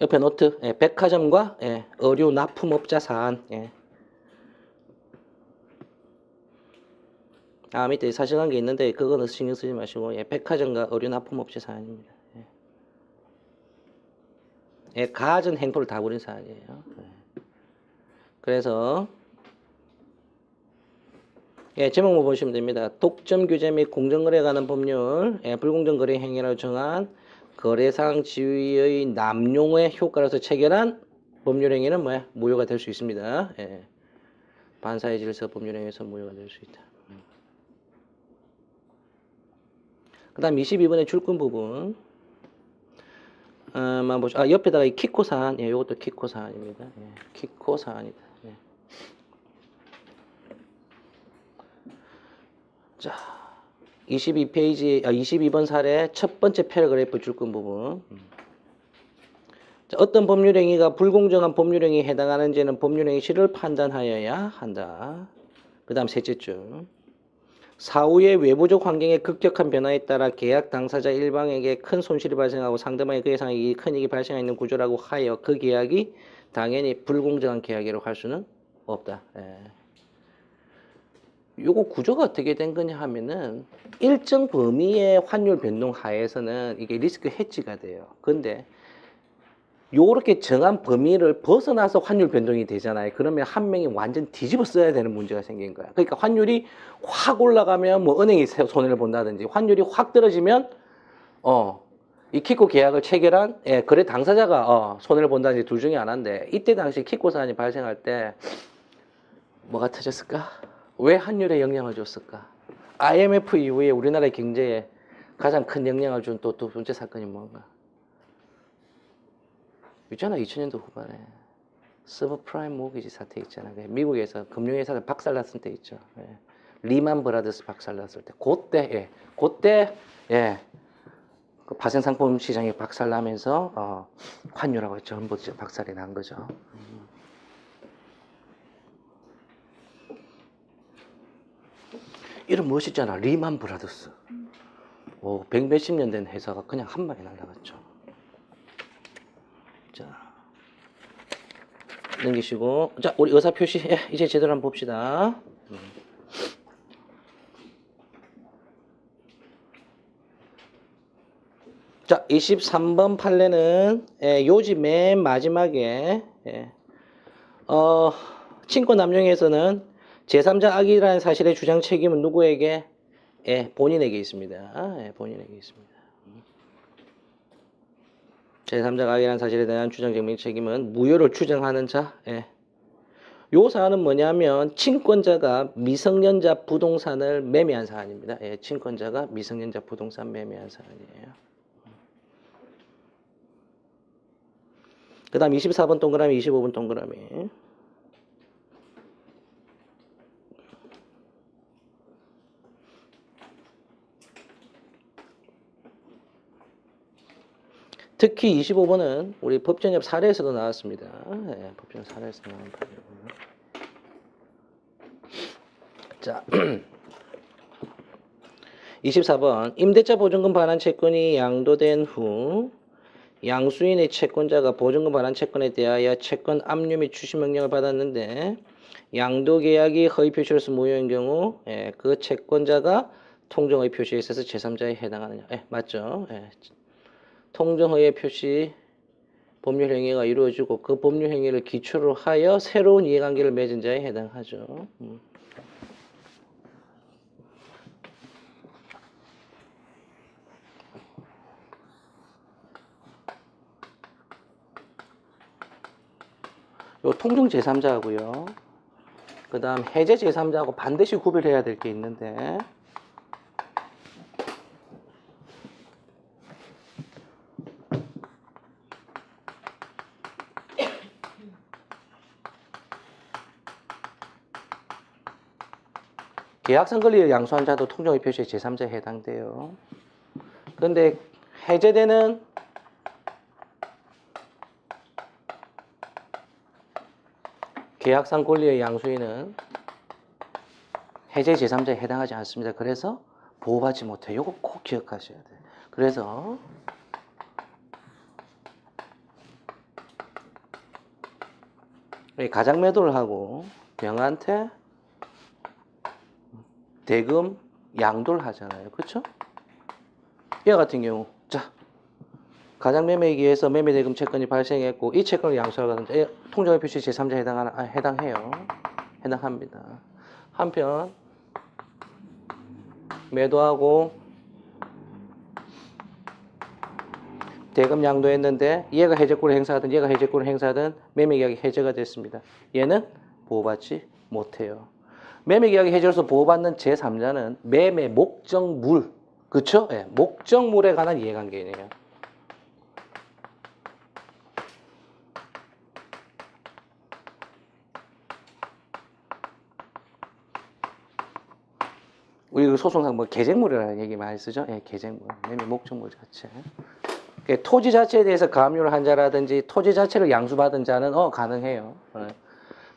옆에 노트. 백화점과 의류 납품업자 사안. 밑에 사실관계 있는데 그거는 신경 쓰지 마시고 백화점과 의류 납품업체 사안입니다. 가진 행포를 다 부린 사안이에요. 그래서 제목만 보시면 됩니다. 독점 규제 및 공정거래에 관한 법률, 불공정 거래 행위라고 정한 거래상 지위의 남용의 효과로서 체결한 법률 행위는 뭐야? 무효가 될 수 있습니다. 반사의 질서 법률 행위에서 무효가 될 수 있다. 그 다음 22번의 출금 부분. 옆에다가 이 키코 사안, 이것도 키코 사안입니다. 키코 사안이다. 자, 22페이지, 22번 사례 첫 번째 패러그래프 출금 부분. 자, 어떤 법률행위가 불공정한 법률행위에 해당하는지는 법률행위 실을 판단하여야 한다. 그 다음 셋째 줄. 사후의 외부적 환경의 급격한 변화에 따라 계약 당사자 일방에게 큰 손실이 발생하고 상대방의 그 예상에 큰 이익이 발생하는 구조라고 하여 그 계약이 당연히 불공정한 계약이라고 할 수는 없다. 요거 구조가 어떻게 된 거냐 하면은 일정 범위의 환율 변동 하에서는 이게 리스크 해지가 돼요. 근데 요렇게 정한 범위를 벗어나서 환율 변동이 되잖아요. 그러면 한 명이 완전 뒤집어 써야 되는 문제가 생긴 거야. 그러니까 환율이 확 올라가면 뭐 은행이 손해를 본다든지 환율이 확 떨어지면 이 키코 계약을 체결한 거래 당사자가 손해를 본다든지 둘 중에 하나인데 이때 당시 키코 사안이 발생할 때 뭐가 터졌을까? 왜 환율에 영향을 줬을까? IMF 이후에 우리나라의 경제에 가장 큰 영향을 준 또 두 번째 사건이 뭔가? 있잖아, 2000년도 후반에 서브프라임 모기지 사태 있잖아. 미국에서 금융회사들 박살났을 때 있죠. 리만 브라더스 박살났을 때, 그때 그 파생상품 시장이 박살나면서 환율하고 전부 박살이 난 거죠. 이름 멋있잖아, 리만 브라더스. 백몇십 년 된 회사가 그냥 한 방에 날아갔죠. 자, 넘기시고. 자, 우리 의사표시, 이제 제대로 한번 봅시다. 자, 23번 판례는, 요지 맨 마지막에, 친권 남용에서는 제3자 악의라는 사실의 주장 책임은 누구에게? 본인에게 있습니다. 본인에게 있습니다. 제3자가 악의라는 사실에 대한 주장 증명 책임은 무효를 주장하는 자. 요 사안은 뭐냐면 친권자가 미성년자 부동산을 매매한 사안입니다. 친권자가 미성년자 부동산 매매한 사안이에요. 그 다음 24번 동그라미, 25번 동그라미. 특히 25번은 우리 법정협 사례에서도 나왔습니다. 법정 사례에서 나온 판례고요. 자, 24번. 임대차 보증금 반환 채권이 양도된 후 양수인의 채권자가 보증금 반환 채권에 대하여 채권 압류 및 추심 명령을 받았는데 양도 계약이 허위 표시로서 무효인 경우 그 채권자가 통정허위 표시에 있어서 제3자에 해당하느냐. 맞죠? 통정허위 표시 법률 행위가 이루어지고 그 법률 행위를 기초로 하여 새로운 이해관계를 맺은 자에 해당하죠. 요 통정 제3자하고요. 그 다음 해제 제3자하고 반드시 구별해야 될 게 있는데 계약상 권리를 양수한 자도 통정의 표시에 제3자에 해당돼요. 그런데 해제되는 계약상 권리의 양수인은 해제 제3자에 해당하지 않습니다. 그래서 보호받지 못해요. 이거 꼭 기억하셔야 돼요. 그래서 가장 매도를 하고 병한테 대금 양도를 하잖아요. 그렇죠? 이와 같은 경우 자 가장 매매에 의해서 매매 대금 채권이 발생했고 이 채권을 양수하거든요. 통정의 표시 제3자에 해당해요. 해당합니다. 한편 매도하고 대금 양도했는데 얘가 해제권을 행사하든 얘가 해제권을 행사하든 매매계약이 해제가 됐습니다. 얘는 보호받지 못해요. 매매계약이 해제로서 보호받는 제3자는 매매 목적물, 그쵸? 목적물에 관한 이해관계이네요. 우리 소송상 뭐 계쟁물이라는 얘기 많이 쓰죠? 계쟁물, 매매 목적물 자체. 토지 자체에 대해서 가압류를 한 자라든지 토지 자체를 양수받은 자는 가능해요.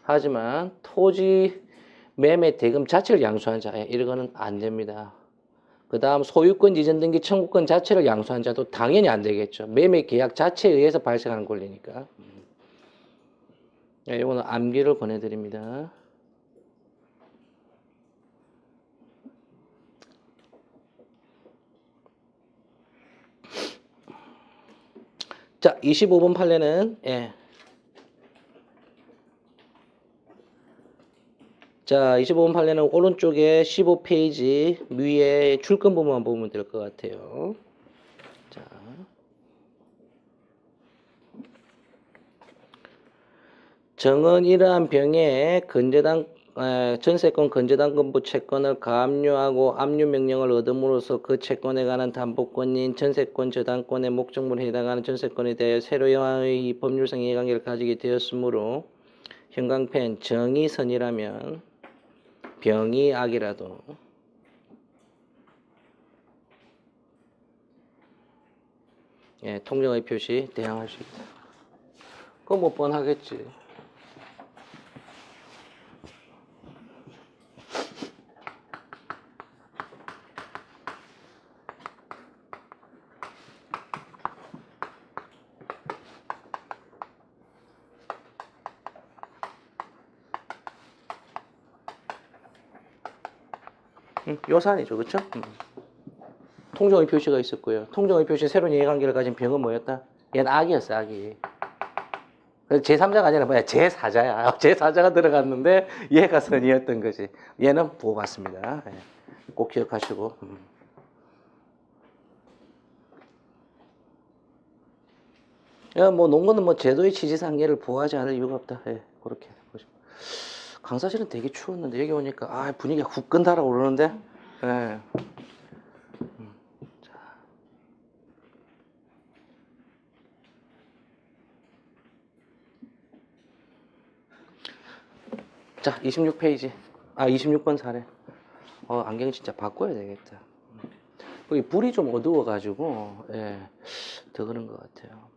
하지만 토지 매매 대금 자체를 양수한 자 이거는 안 됩니다. 그 다음 소유권 이전 등기 청구권 자체를 양수한 자도 당연히 안 되겠죠. 매매 계약 자체에 의해서 발생하는 권리니까. 이거는 암기를 권해드립니다. 자, 25번 판례는 자, 25번 판례는 오른쪽에 15페이지 위에 줄건 부분만 보면 될 것 같아요. 자. 정은 이러한 병에 전세권 건재당금부 채권을 가압류하고 압류 명령을 얻음으로써 그 채권에 관한 담보권인 전세권 저당권의 목적물에 해당하는 전세권에 대하여 새로의 법률상 이해관계를 가지게 되었으므로 형광펜 정이 선이라면 병이 악이라도 통정의 표시 대항할 수 있다. 그건 뭐 뻔하겠지. 요산이죠, 그렇죠? 통정의 표시가 있었고요. 통정의 표시 새로운 이해관계를 가진 병은 뭐였다? 얘는 악이었어, 악이. 제3자가 아니라 뭐야? 제4자야. 제4자가 들어갔는데 얘가 선이었던 거지. 얘는 보호받습니다. 꼭 기억하시고. 뭐 농구는 뭐 제도의 취지상 얘를 보호하지 않을 이유가 없다. 그렇게 보시면. 강사실은 되게 추웠는데 여기 오니까 분위기가 후끈 달아오르는데. 자, 26페이지. 26번 사례. 안경 진짜 바꿔야 되겠다. 거기 불이 좀 어두워가지고, 더 그런 것 같아요.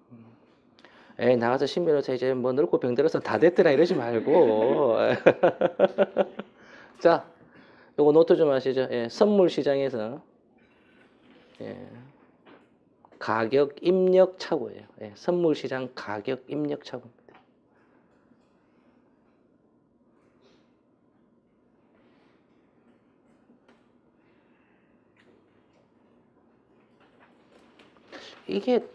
나가서 신변호사 이제 뭐 늙고 병들어서 다 됐더라 이러지 말고. 자, 요거 노트 좀 하시죠. 예, 선물 시장에서 예, 가격 입력 착오예요. 예, 선물 시장 가격 입력 착오입니다. 이게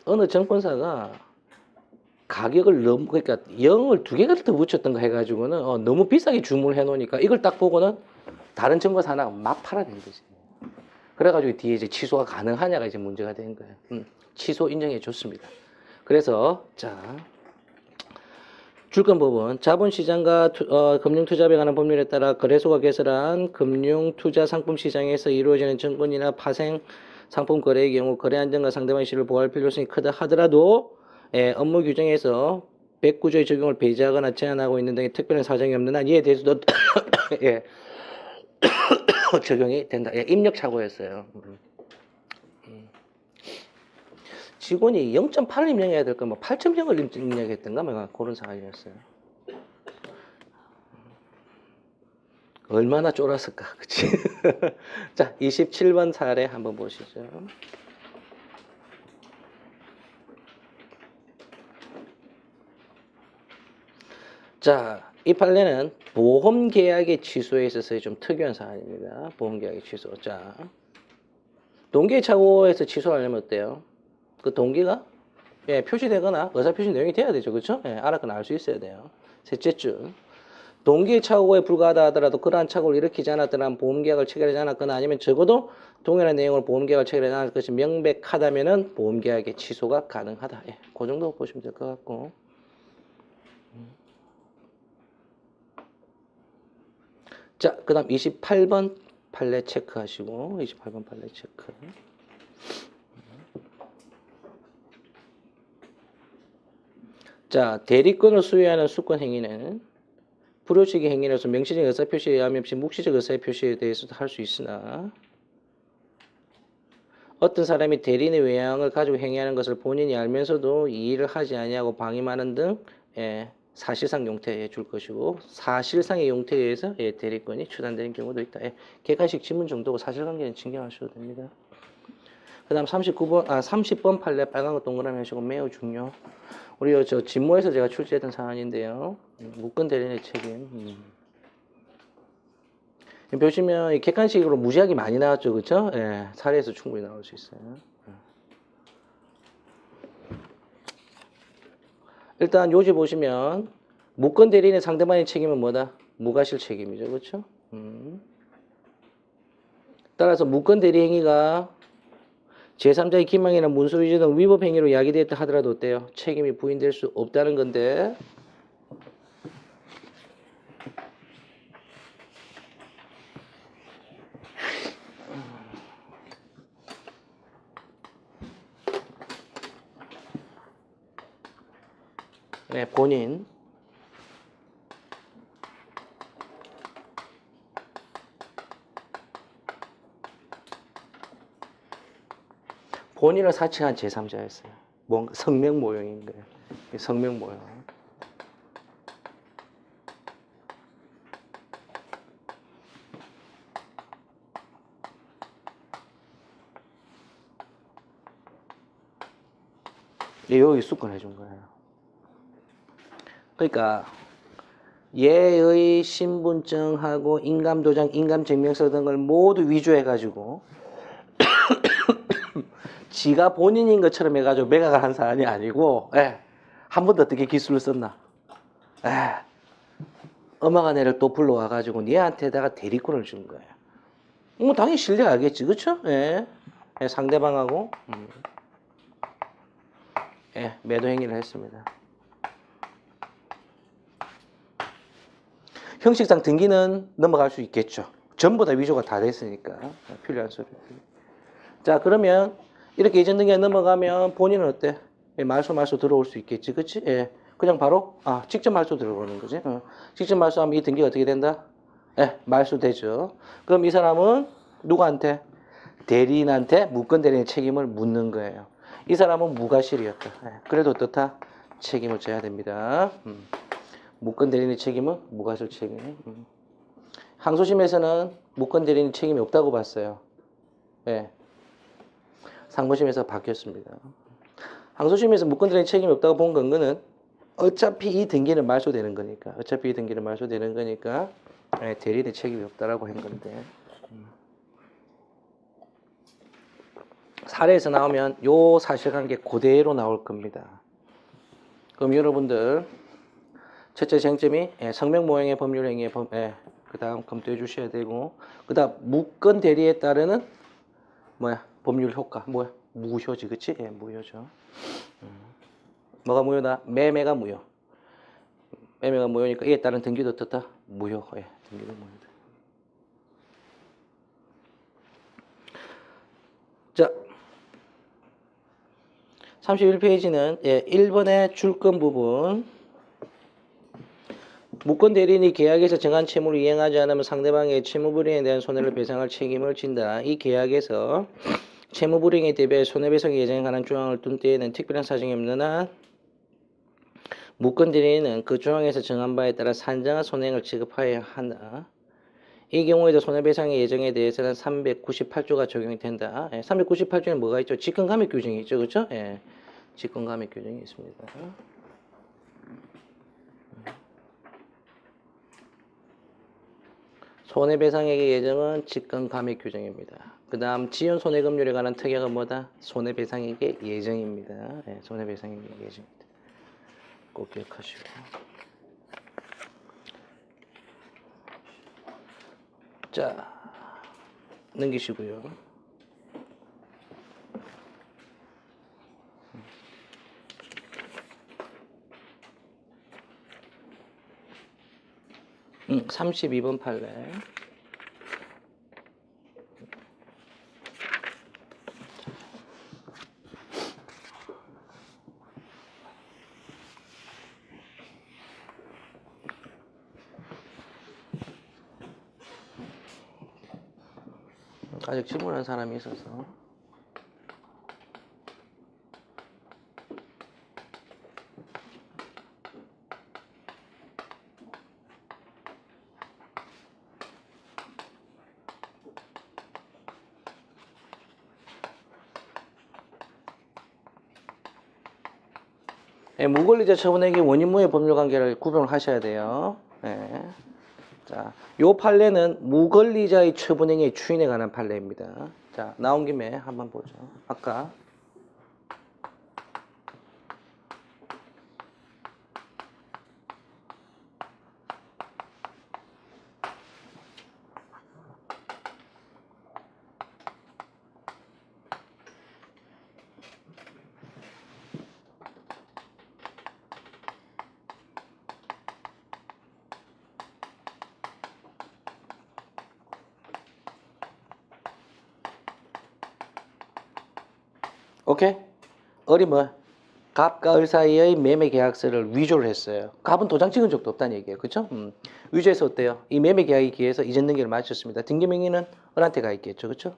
어느 증권사가 가격을 너무 그러니까 0을 두 개를 더 붙였던가 해가지고는 너무 비싸게 주문을 해놓으니까 이걸 딱 보고는 다른 증권사 하나가 막 팔아낸 거지. 그래가지고 뒤에 이제 취소가 가능하냐가 이제 문제가 된 거예요. 취소 인정해 줬습니다. 그래서 자 줄건법은 자본시장과 금융투자에 관한 법률에 따라 거래소가 개설한 금융투자상품시장에서 이루어지는 증권이나 파생 상품 거래의 경우 거래 안정과 상대방의 실을 보호할 필요성이 크다 하더라도 업무 규정에서 109조의 적용을 배제하거나 제한하고 있는 등의 특별한 사정이 없는 한 이에 대해서도 예, 적용이 된다. 예, 입력 착오였어요. 직원이 0.8을 입력해야 될까, 뭐 8.0을 입력했던가, 뭐 그런 상황이었어요. 얼마나 쫄았을까, 그치? 자, 27번 사례 한번 보시죠. 자, 이 판례는 보험 계약의 취소에 있어서 좀 특이한 사안입니다. 보험 계약의 취소. 자, 동기의 착오에서 취소하려면 어때요? 그 동기가 표시되거나 의사 표시 내용이 돼야 되죠, 그렇죠? 알았거나 알 수 있어야 돼요. 셋째 줄. 동기의 착오에 불과하다 하더라도 그러한 착오를 일으키지 않았더라 보험계약을 체결하지 않았거나 아니면 적어도 동일한 내용을 보험계약을 체결하지 않을 것이 명백하다면은 보험계약의 취소가 가능하다. 그 정도 보시면 될 것 같고. 자, 그 다음 28번 판례 체크하시고 28번 판례 체크. 자, 대리권을 수여하는 수권 행위는 불효식의 행위로서 명시적 의사표시에 의함이 없이 묵시적 의사표시에 대해서도 할 수 있으나 어떤 사람이 대리인의 외양을 가지고 행위하는 것을 본인이 알면서도 이의를 하지 아니하고 방임하는 등 사실상 용퇴해 줄 것이고 사실상의 용퇴에 의해서 대리권이 추단되는 경우도 있다. 객관식 지문 정도고 사실관계는 신경하셔도 됩니다. 그 다음 30번 판례 빨간 거 동그라미 하시고 매우 중요. 우리 저 진모에서 제가 출제했던 사안인데요. 묶은 대리인의 책임. 보시면 이 객관식으로 무지하게 많이 나왔죠, 그렇죠? 사례에서 충분히 나올 수 있어요. 일단 요지 보시면 묶은 대리인의 상대방의 책임은 뭐다? 무과실 책임이죠, 그렇죠? 따라서 묶은 대리 행위가 제3자의 기망이나 문서위조 등 위법 행위로 야기되었다 하더라도 어때요? 책임이 부인될 수 없다는 건데 본인 본인을 사칭한 제3자였어요. 뭔가 성명 모형인 거예요. 성명 모형. 여기 수권해 준 거예요. 그러니까 얘의 신분증하고 인감도장, 인감증명서 등을 모두 위조해가지고 지가 본인인 것처럼 해가지고 매각을 한 사안이 아니고 한 번도 어떻게 기술을 썼나? 엄마가 내를 또 불러와가지고 얘한테다가 대리권을 준 거예요. 뭐 당연히 신뢰하겠지, 그렇죠? 상대방하고 매도 행위를 했습니다. 형식상 등기는 넘어갈 수 있겠죠. 전부 다 위조가 다 됐으니까 필요한 소리. 자, 그러면 이렇게 이전 등기가 넘어가면 본인은 어때? 말소 들어올 수 있겠지, 그렇지? 그냥 바로 직접 말소 들어오는 거지. 직접 말소하면 이 등기가 어떻게 된다? 말소되죠. 그럼 이 사람은 누구한테? 대리인한테 묶은 대리인의 책임을 묻는 거예요. 이 사람은 무과실이었다. 그래도 어떻다? 책임을 져야 됩니다. 묶은 대리인의 책임은 무과실 책임. 항소심에서는 무권 대리인 책임이 없다고 봤어요. 예. 상고심에서 바뀌었습니다. 항소심에서 무권 대리인 책임이 없다고 본 근거는 어차피 이 등기는 말소되는 거니까. 예, 대리인의 책임이 없다라고 한 건데. 사례에서 나오면 요 사실관계 그대로 나올 겁니다. 그럼 여러분들 첫째 쟁점이 성명 모형의 법률행위의 그 다음 검토해 주셔야 되고, 그 다음 무권 대리에 따르는 법률 효과 무효지, 그치? 예, 무효죠. 뭐가 무효다? 매매가 무효. 매매가 무효니까 이에 따른 등기도 어떻다? 무효. 예, 등기도 무효다. 자, 31페이지는 1번의 줄건 부분. 무권 대리인이 계약에서 정한 채무를 이행하지 않으면 상대방의 채무불이행에 대한 손해를 배상할 책임을 진다. 이 계약에서 채무불이행에 대비해 손해배상의 예정에 관한 조항을 둔 때에는 특별한 사정이 없는 한 무권 대리인은 그 조항에서 정한 바에 따라 산정한 손해액을 지급하여야 한다. 이 경우에도 손해배상의 예정에 대해서는 398조가 적용이 된다. 398조에는 뭐가 있죠? 직권감액 규정이 있죠. 그렇죠? 예. 직권감액 규정이 있습니다. 손해배상액의 예정은 직권감액 규정입니다. 그 다음 지연 손해금률에 관한 특약은 뭐다? 손해배상액의 예정입니다. 네, 손해배상액의 예정입니다. 꼭 기억하시고. 자, 넘기시고요. 응, 32번 판례. 아직 질문한 사람이 있어서. 무권리자 처분액의 원인무효 법률관계를 구분을 하셔야 돼요. 네. 자, 요 판례는 무권리자의 처분행위 추인에 관한 판례입니다. 자, 나온 김에 한번 보죠. 아까 오케이? 을이 갑과 을 사이의 매매 계약서를 위조를 했어요. 갑은 도장 찍은 적도 없다는 얘기예요. 그렇죠? 위조해서 어때요? 이 매매 계약에 기해서 이전 등기를 마쳤습니다. 등기 명의는 을한테 가 있겠죠. 그렇죠?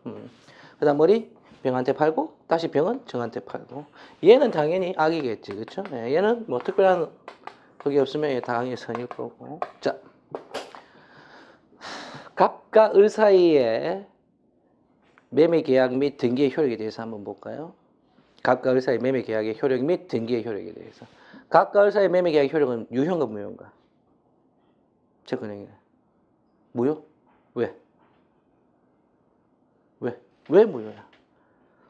그다음 을이 병한테 팔고 다시 병은 정한테 팔고. 얘는 당연히 악이겠지. 그렇죠? 네, 얘는 뭐 특별한 그게 없으면 얘 당연히 선일 거고. 자, 갑과 을 사이의 매매 계약 및 등기의 효력에 대해서 한번 볼까요? 갑과 을 사이 매매 계약의 효력 및 등기의 효력에 대해서. 갑과 을 사이 매매 계약 효력은 유효인가 무효인가? 채권행위는 무효? 왜? 왜 무효야?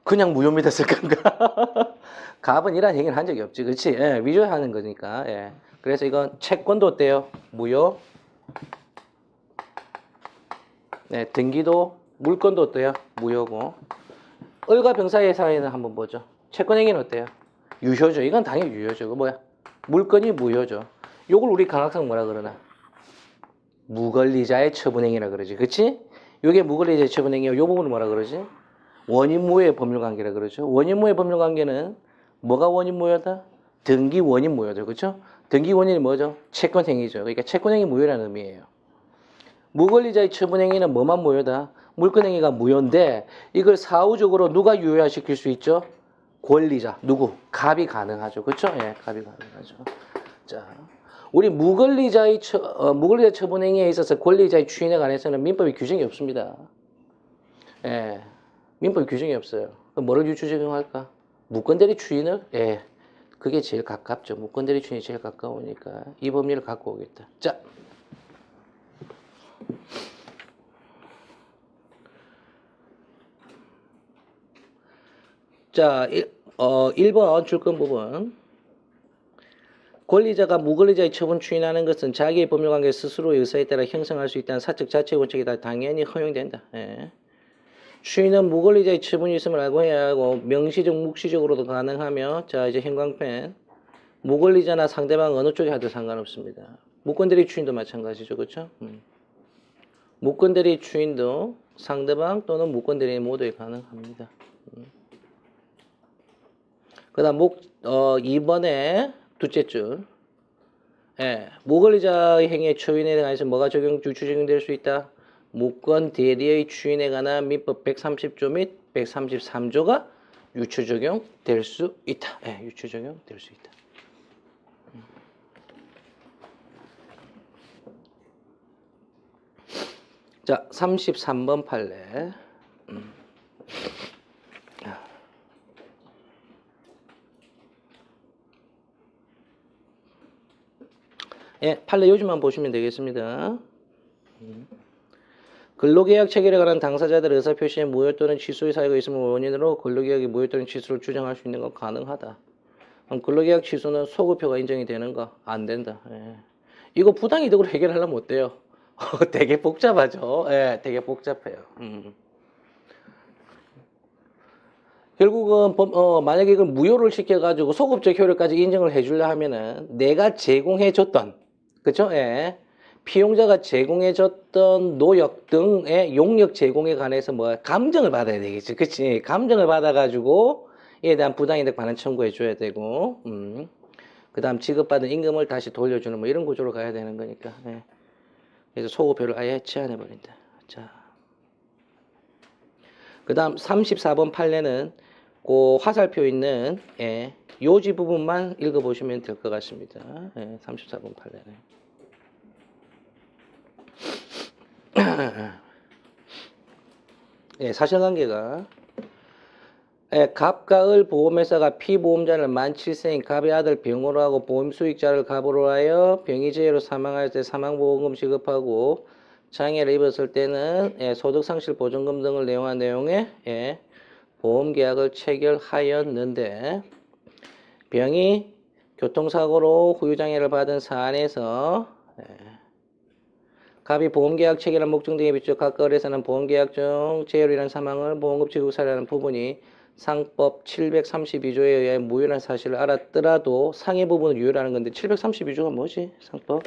그냥 무효 믿었을 건가? 갑은 이런 행위를 한 적이 없지, 그렇지? 예, 위조하는 거니까. 예. 그래서 이건 채권도 어때요? 무효. 네, 등기도 물건도 어때요? 무효고. 을과 병 사이의 사이는 한번 보죠. 채권행위는 어때요? 유효죠. 이건 당연히 유효죠. 그 뭐야? 물건이 무효죠. 요걸 우리 강학상 뭐라 그러나? 무권리자의 처분행위라 그러지. 그치? 요게 무권리자의 처분행위야. 요 부분을 뭐라 그러지? 원인무효의 법률관계라 그러죠. 원인무효의 법률관계는 뭐가 원인무효다? 등기 원인무효죠. 그렇죠? 등기 원인이 뭐죠? 채권행위죠. 그러니까 채권행위 무효라는 의미예요. 무권리자의 처분행위는 뭐만 무효다? 물권행위가 무효인데 이걸 사후적으로 누가 유효화시킬 수 있죠? 권리자. 누구? 갑이 가능하죠. 그렇죠? 예, 갑이 가능하죠. 자, 우리 무권리자 처분행위에 있어서 권리자의 추인에 관해서는 민법에 규정이 없습니다. 예, 민법에 규정이 없어요. 그럼 뭐를 유추 적용할까? 무권대리 추인을? 예, 그게 제일 가깝죠. 무권대리 추인이 제일 가까우니까 이 법리를 갖고 오겠다. 자, 1번 줄건 부분. 권리자가 무권리자의 처분 추인하는 것은 자기의 법률관계 스스로의 의사에 따라 형성할 수 있다는 사적 자체 원칙이다. 당연히 허용된다. 예. 추인은 무권리자의 처분이 있음을 알고 해야 하고 명시적, 묵시적으로도 가능하며 자 이제 형광펜 무권리자나 상대방 어느 쪽에 하든 상관없습니다. 무권대리 추인도 마찬가지죠. 그렇죠? 무권대리 추인도 상대방 또는 무권대리 모두에 가능합니다. 그 다음 2번에 둘째 줄. 예, 무권리자의 행위의 추인에 대해서 뭐가 유추 적용될 수 있다? 무권 대리의 추인에 관한 민법 130조 및 133조가 유추 적용될 수 있다. 예, 유추 적용될 수 있다. 자, 33번 판례. 예, 판례 요즘만 보시면 되겠습니다. 근로계약 체결에 관한 당사자들의 의사표시에 무효 또는 취소의 사유가 있음을 원인으로 근로계약의 무효 또는 취소를 주장할 수 있는 건 가능하다. 그럼 근로계약 취소는 소급표가 인정이 되는가? 안 된다. 예. 이거 부당이득으로 해결하려면 어때요? 되게 복잡하죠. 예, 되게 복잡해요. 결국은 만약에 이걸 무효를 시켜가지고 소급적 효력까지 인정을 해주려 하면은 내가 제공해줬던 그쵸? 예. 피용자가 제공해줬던 노역 등의 용역 제공에 관해서 뭐 감정을 받아야 되겠지. 그치? 감정을 받아가지고 이에 대한 부당이득 반환 청구해줘야 되고, 그 다음 지급받은 임금을 다시 돌려주는 뭐 이런 구조로 가야 되는 거니까. 예. 그래서 소급표를 아예 제한해버린다. 자. 그 다음 34번 판례는 그 화살표 있는 예, 요지 부분만 읽어보시면 될 것 같습니다. 예, 34번 판례는. 예, 사실관계가 예, 갑과 을 보험회사가 피보험자를 만 7세인 갑의 아들 병으로 하고 보험 수익자를 갑으로 하여 병이 재해로 사망할 때 사망보험금 지급하고 장애를 입었을 때는 예, 소득상실 보전금 등을 내용한 내용의 예, 보험계약을 체결하였는데 병이 교통사고로 후유장애를 받은 사안에서 예, 갑이 보험계약 체결한 목적 등에 비추어 각 거래사는 보험계약 중 재해로 인한 사망을 보험금 지급 사례하는 부분이 상법 732조에 의해 무효라는 사실을 알았더라도 상해 부분을 유효라는 건데 732조가 뭐지? 상법?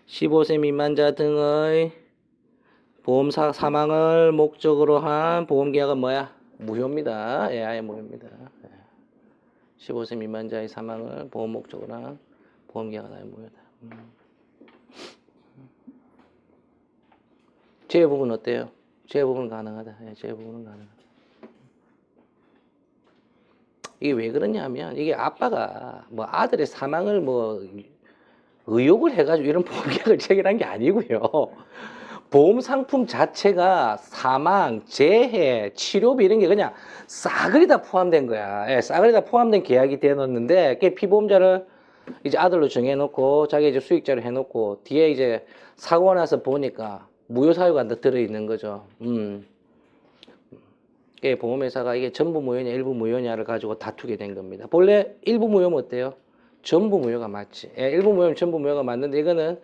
(15세) 미만자 등의 보험사 사망을 목적으로 한 보험계약은 뭐야? 무효입니다. 예, 아예 무효입니다. 예. 15세 미만자의 사망을 보험 목적으로 한 보험계약은 아예 무효다. 제외 부분 어때요? 제외 부분 가능하다. 예, 제외 부분은 가능하다. 이게 왜 그러냐면 이게 아빠가 뭐 아들의 사망을 뭐 의혹을 해가지고 이런 보험계약을 체결한 게 아니고요. 보험 상품 자체가 사망, 재해, 치료비 이런 게 그냥 싸그리 다 포함된 거야. 예, 싸그리 다 포함된 계약이 되었는데 피보험자를 이제 아들로 정해놓고 자기 이제 수익자로 해놓고 뒤에 이제 사고 나서 보니까 무효 사유가 들어있는 거죠. 보험회사가 이게 전부 무효냐 일부 무효냐를 가지고 다투게 된 겁니다. 본래 일부 무효면 어때요? 전부 무효가 맞지. 예, 일부 무효면 전부 무효가 맞는데 이거는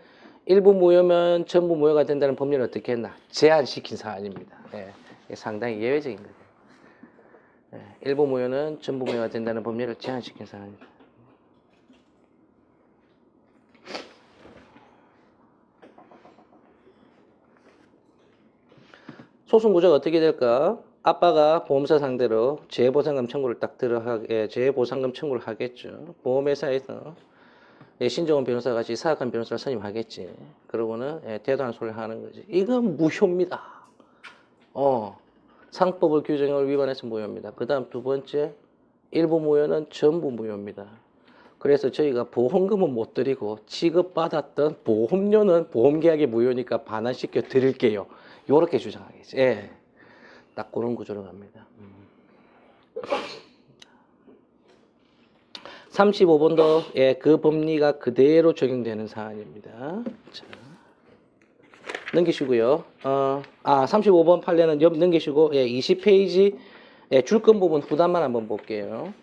일부 무효면 전부 무효가 된다는 법률을 어떻게 했나? 제한시킨 사안입니다. 예, 상당히 예외적인 거예요. 예, 일부 무효는 전부 무효가 된다는 법률을 제한시킨 사안입니다. 소송 구조가 어떻게 될까? 아빠가 보험사 상대로 재해보상금 청구를 재해보상금 청구를 하겠죠. 보험회사에서 예, 신정원 변호사 같이 사악한 변호사를 선임하겠지. 그러고는 예, 대단한 소리를 하는 거지. 이건 무효입니다. 상법을 규정을 위반해서 무효입니다. 그 다음 두 번째, 일부 무효는 전부 무효입니다. 그래서 저희가 보험금은 못 드리고 지급받았던 보험료는 보험계약의 무효니까 반환시켜 드릴게요. 요렇게 주장하겠지. 예. 딱 그런 구조로 갑니다. 35번도 예, 그 법리가 그대로 적용되는 사안입니다. 자, 넘기시고요. 35번 판례는 넘기시고 예, 20페이지 예, 줄건 부분 후단만 한번 볼게요.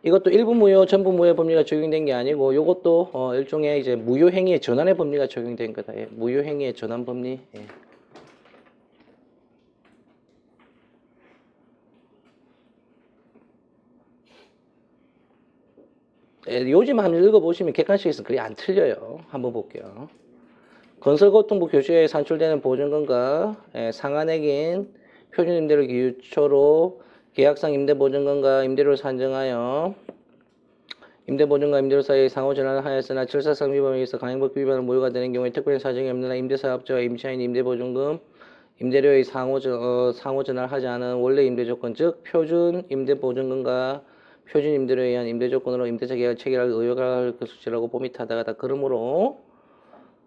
이것도 일부 무효, 전부 무효 법리가 적용된 게 아니고 이것도 일종의 이제 무효 행위의 전환의 법리가 적용된 거다. 예, 무효 행위의 전환 법리. 예. 예, 요즘 한번 읽어보시면 객관식에서 그리 안 틀려요. 한번 볼게요. 건설고등부 교시에 산출되는 보증금과 예, 상한액인 표준임대료 기초로 계약상 임대보증금과 임대료를 산정하여 임대보증과 임대료 사이의 상호전환을 하였으나 절차상 위반에 의해서 강행법 위반을 무효가 되는 경우에 특별한 사정이 없는 한 임대사업자와 임차인 임대보증금, 임대료의 상호전환을 하지 않은 원래 임대조건 즉 표준 임대보증금과 표준 임대료에 의한 임대조건으로 임대차 계약을 체결할 의혹을 수치라고 봄이 타다가다. 그러므로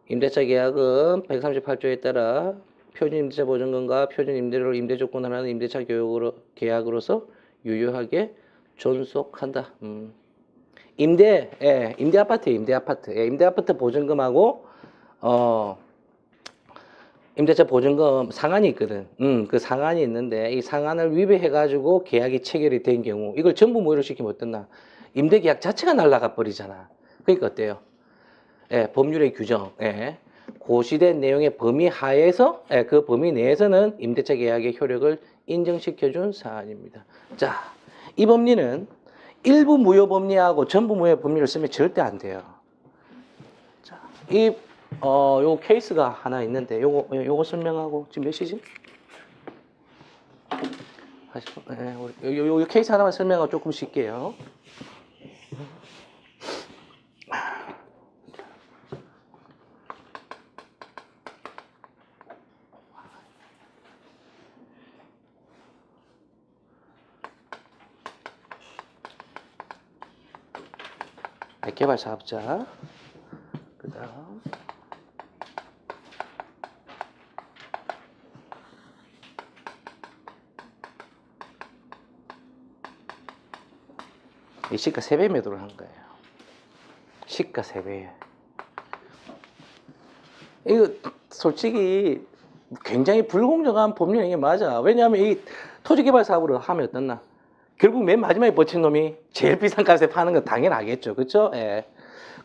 임대차 계약은 138조에 따라 표준 임대차 보증금과 표준 임대료를 임대조건으로 하는 임대차 계약으로서 유효하게 존속한다. 임대 아파트, 임대 아파트 보증금하고 임대차 보증금 상한이 있거든. 그 상한이 있는데 이 상한을 위배해가지고 계약이 체결이 된 경우 이걸 전부 무효로 시키면 어떻나? 임대 계약 자체가 날아가 버리잖아. 그러니까 어때요? 예, 법률의 규정, 예, 고시된 내용의 범위 하에서 그 범위 내에서는 임대차 계약의 효력을 인정시켜준 사안입니다. 자, 이 법리는 일부 무효 법리하고 전부 무효 법리를 쓰면 절대 안 돼요. 자, 요 케이스가 하나 있는데 요거 설명하고 지금 몇 시지? 요 케이스 하나만 설명하고 조금 쉴게요. 개발 사업자, 그 다음 이 시가 3배 매도를 한 거예요. 시가 3배. 이거 솔직히 굉장히 불공정한 법률이 맞아. 왜냐하면 이 토지개발 사업으로 하면 어떻나? 결국 맨 마지막에 버틴 놈이 제일 비싼 값에 파는 건 당연하겠죠. 그렇죠? 예.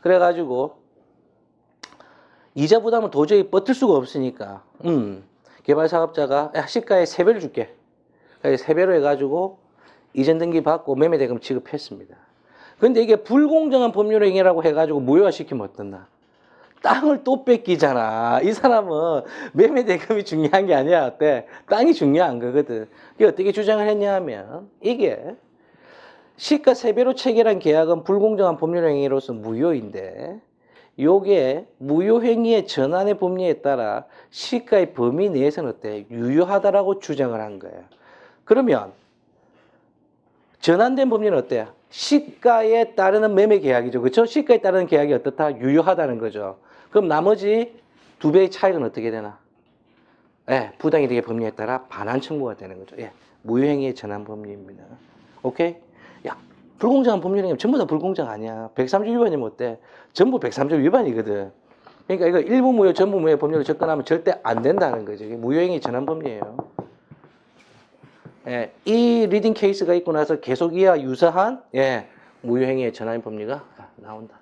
그래가지고 이자 부담을 도저히 버틸 수가 없으니까 개발 사업자가 야, 시가의 3배를 줄게. 3배로 해가지고 이전 등기 받고 매매 대금 지급했습니다. 근데 이게 불공정한 법률 행위라고 해가지고 무효화 시키면 어떻나? 땅을 또 뺏기잖아. 이 사람은 매매 대금이 중요한 게 아니야. 어때? 땅이 중요한 거거든. 이게 어떻게 주장을 했냐 하면 이게 시가 3배로 체결한 계약은 불공정한 법률 행위로서 무효인데 요게 무효 행위의 전환의 법리에 따라 시가의 범위 내에서는 어때? 유효하다라고 주장을 한 거예요. 그러면 전환된 법리는 어때요? 시가에 따르는 매매 계약이죠. 그렇죠? 시가에 따르는 계약이 어떻다? 유효하다는 거죠. 그럼 나머지 2배의 차익은 어떻게 되나? 예, 부당이득의 법리에 따라 반환 청구가 되는 거죠. 예, 무효행위의 전환 법리입니다. 오케이? 야, 불공정한 법률행위 전부 다 불공정 아니야. 103조 위반이면 어때? 전부 103조 위반이거든. 그러니까 이거 일부 무효, 전부 무효 법률을 접근하면 절대 안 된다는 거죠. 이게 무효행위 전환 법리예요. 예, 이 리딩 케이스가 있고 나서 계속 이와 유사한 무효행위의 전환 법리가 나온다.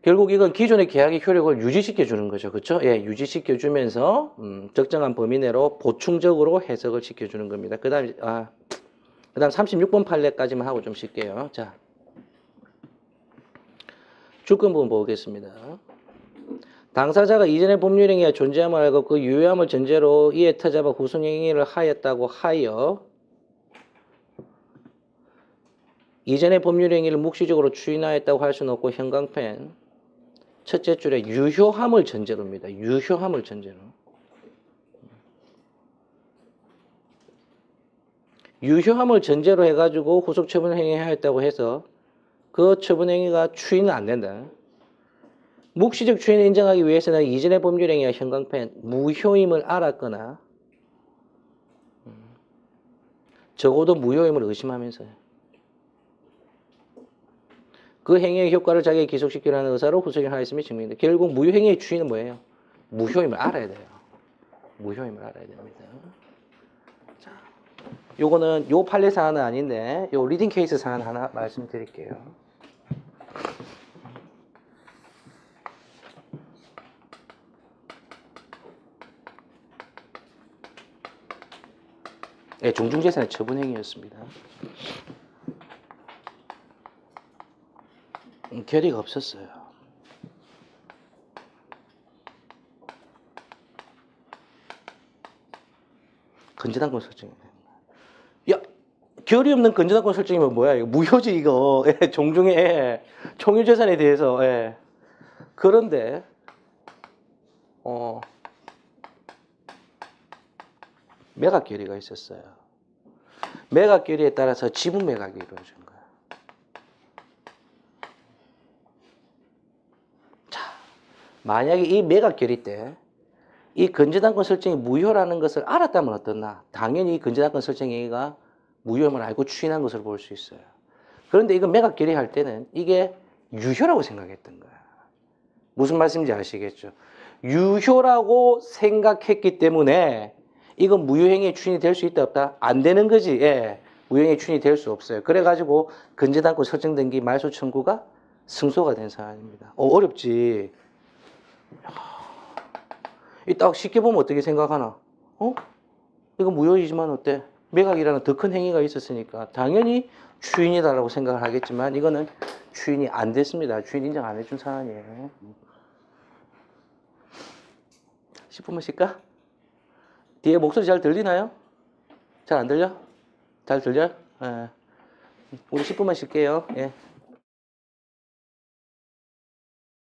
결국 이건 기존의 계약의 효력을 유지시켜 주는 거죠. 그렇죠? 예, 유지시켜 주면서 적정한 범위 내로 보충적으로 해석을 시켜 주는 겁니다. 그다음 36번 판례까지만 하고 좀 쉴게요. 자. 주권 부분 보겠습니다. 당사자가 이전의 법률행위가 존재함을 알고 그 유효함을 전제로 이에 타잡아 후손행위를 하였다고 하여 이전의 법률 행위를 묵시적으로 추인하였다고 할 수는 없고 형광펜 첫째 줄에 유효함을 전제로입니다. 유효함을 전제로. 유효함을 전제로 해가지고 후속 처분 행위하였다고 해서 그 처분 행위가 추인은 안 된다. 묵시적 추인을 인정하기 위해서는 이전의 법률 행위와 형광펜 무효임을 알았거나 적어도 무효임을 의심하면서요. 그 행위의 효과를 자기에 기속시키려는 의사로 후속을 하였음이 증명된다. 결국 무효행위의 추인은 뭐예요? 무효임을 알아야 돼요. 무효임을 알아야 됩니다. 자, 요거는 요 판례 사안은 아닌데 요 리딩 케이스 사안 하나 말씀드릴게요. 네, 종중재산의 처분행위였습니다. 결의가 없었어요. 건전한권 설정이. 야, 결의 없는 건전한권 설정이면 뭐야? 이거 무효지 이거. 예, 종중의 총유재산에 대해서. 예. 그런데 매각 결의가 있었어요. 매각 결의에 따라서 지분 매각이 이루어진 거야. 자, 만약에 이 매각 결의 때 이 건전한권 설정이 무효라는 것을 알았다면 어떻나? 당연히 이 건전한권 설정행위가 무효임을 알고 추인한 것으로 볼 수 있어요. 그런데 이거 매각 결의할 때는 이게 유효라고 생각했던 거야. 무슨 말씀인지 아시겠죠? 유효라고 생각했기 때문에 이건 무효행위의 추인이 될 수 있다 없다? 안 되는 거지. 예. 무효행위의 추인이 될 수 없어요. 그래가지고 건전한권 설정된 게 말소 청구가 승소가 된 사안입니다. 어렵지. 이 딱 쉽게 보면 어떻게 생각하나? 이거 무효이지만 어때? 매각이라는 더 큰 행위가 있었으니까 당연히 추인이다라고 생각을 하겠지만 이거는 추인이 안 됐습니다. 추인 인정 안 해준 사안이에요. 10분만 쉴까? 뒤에 목소리 잘 들리나요? 잘 안 들려? 잘 들려? 예. 우리 10분만 쉴게요. 예.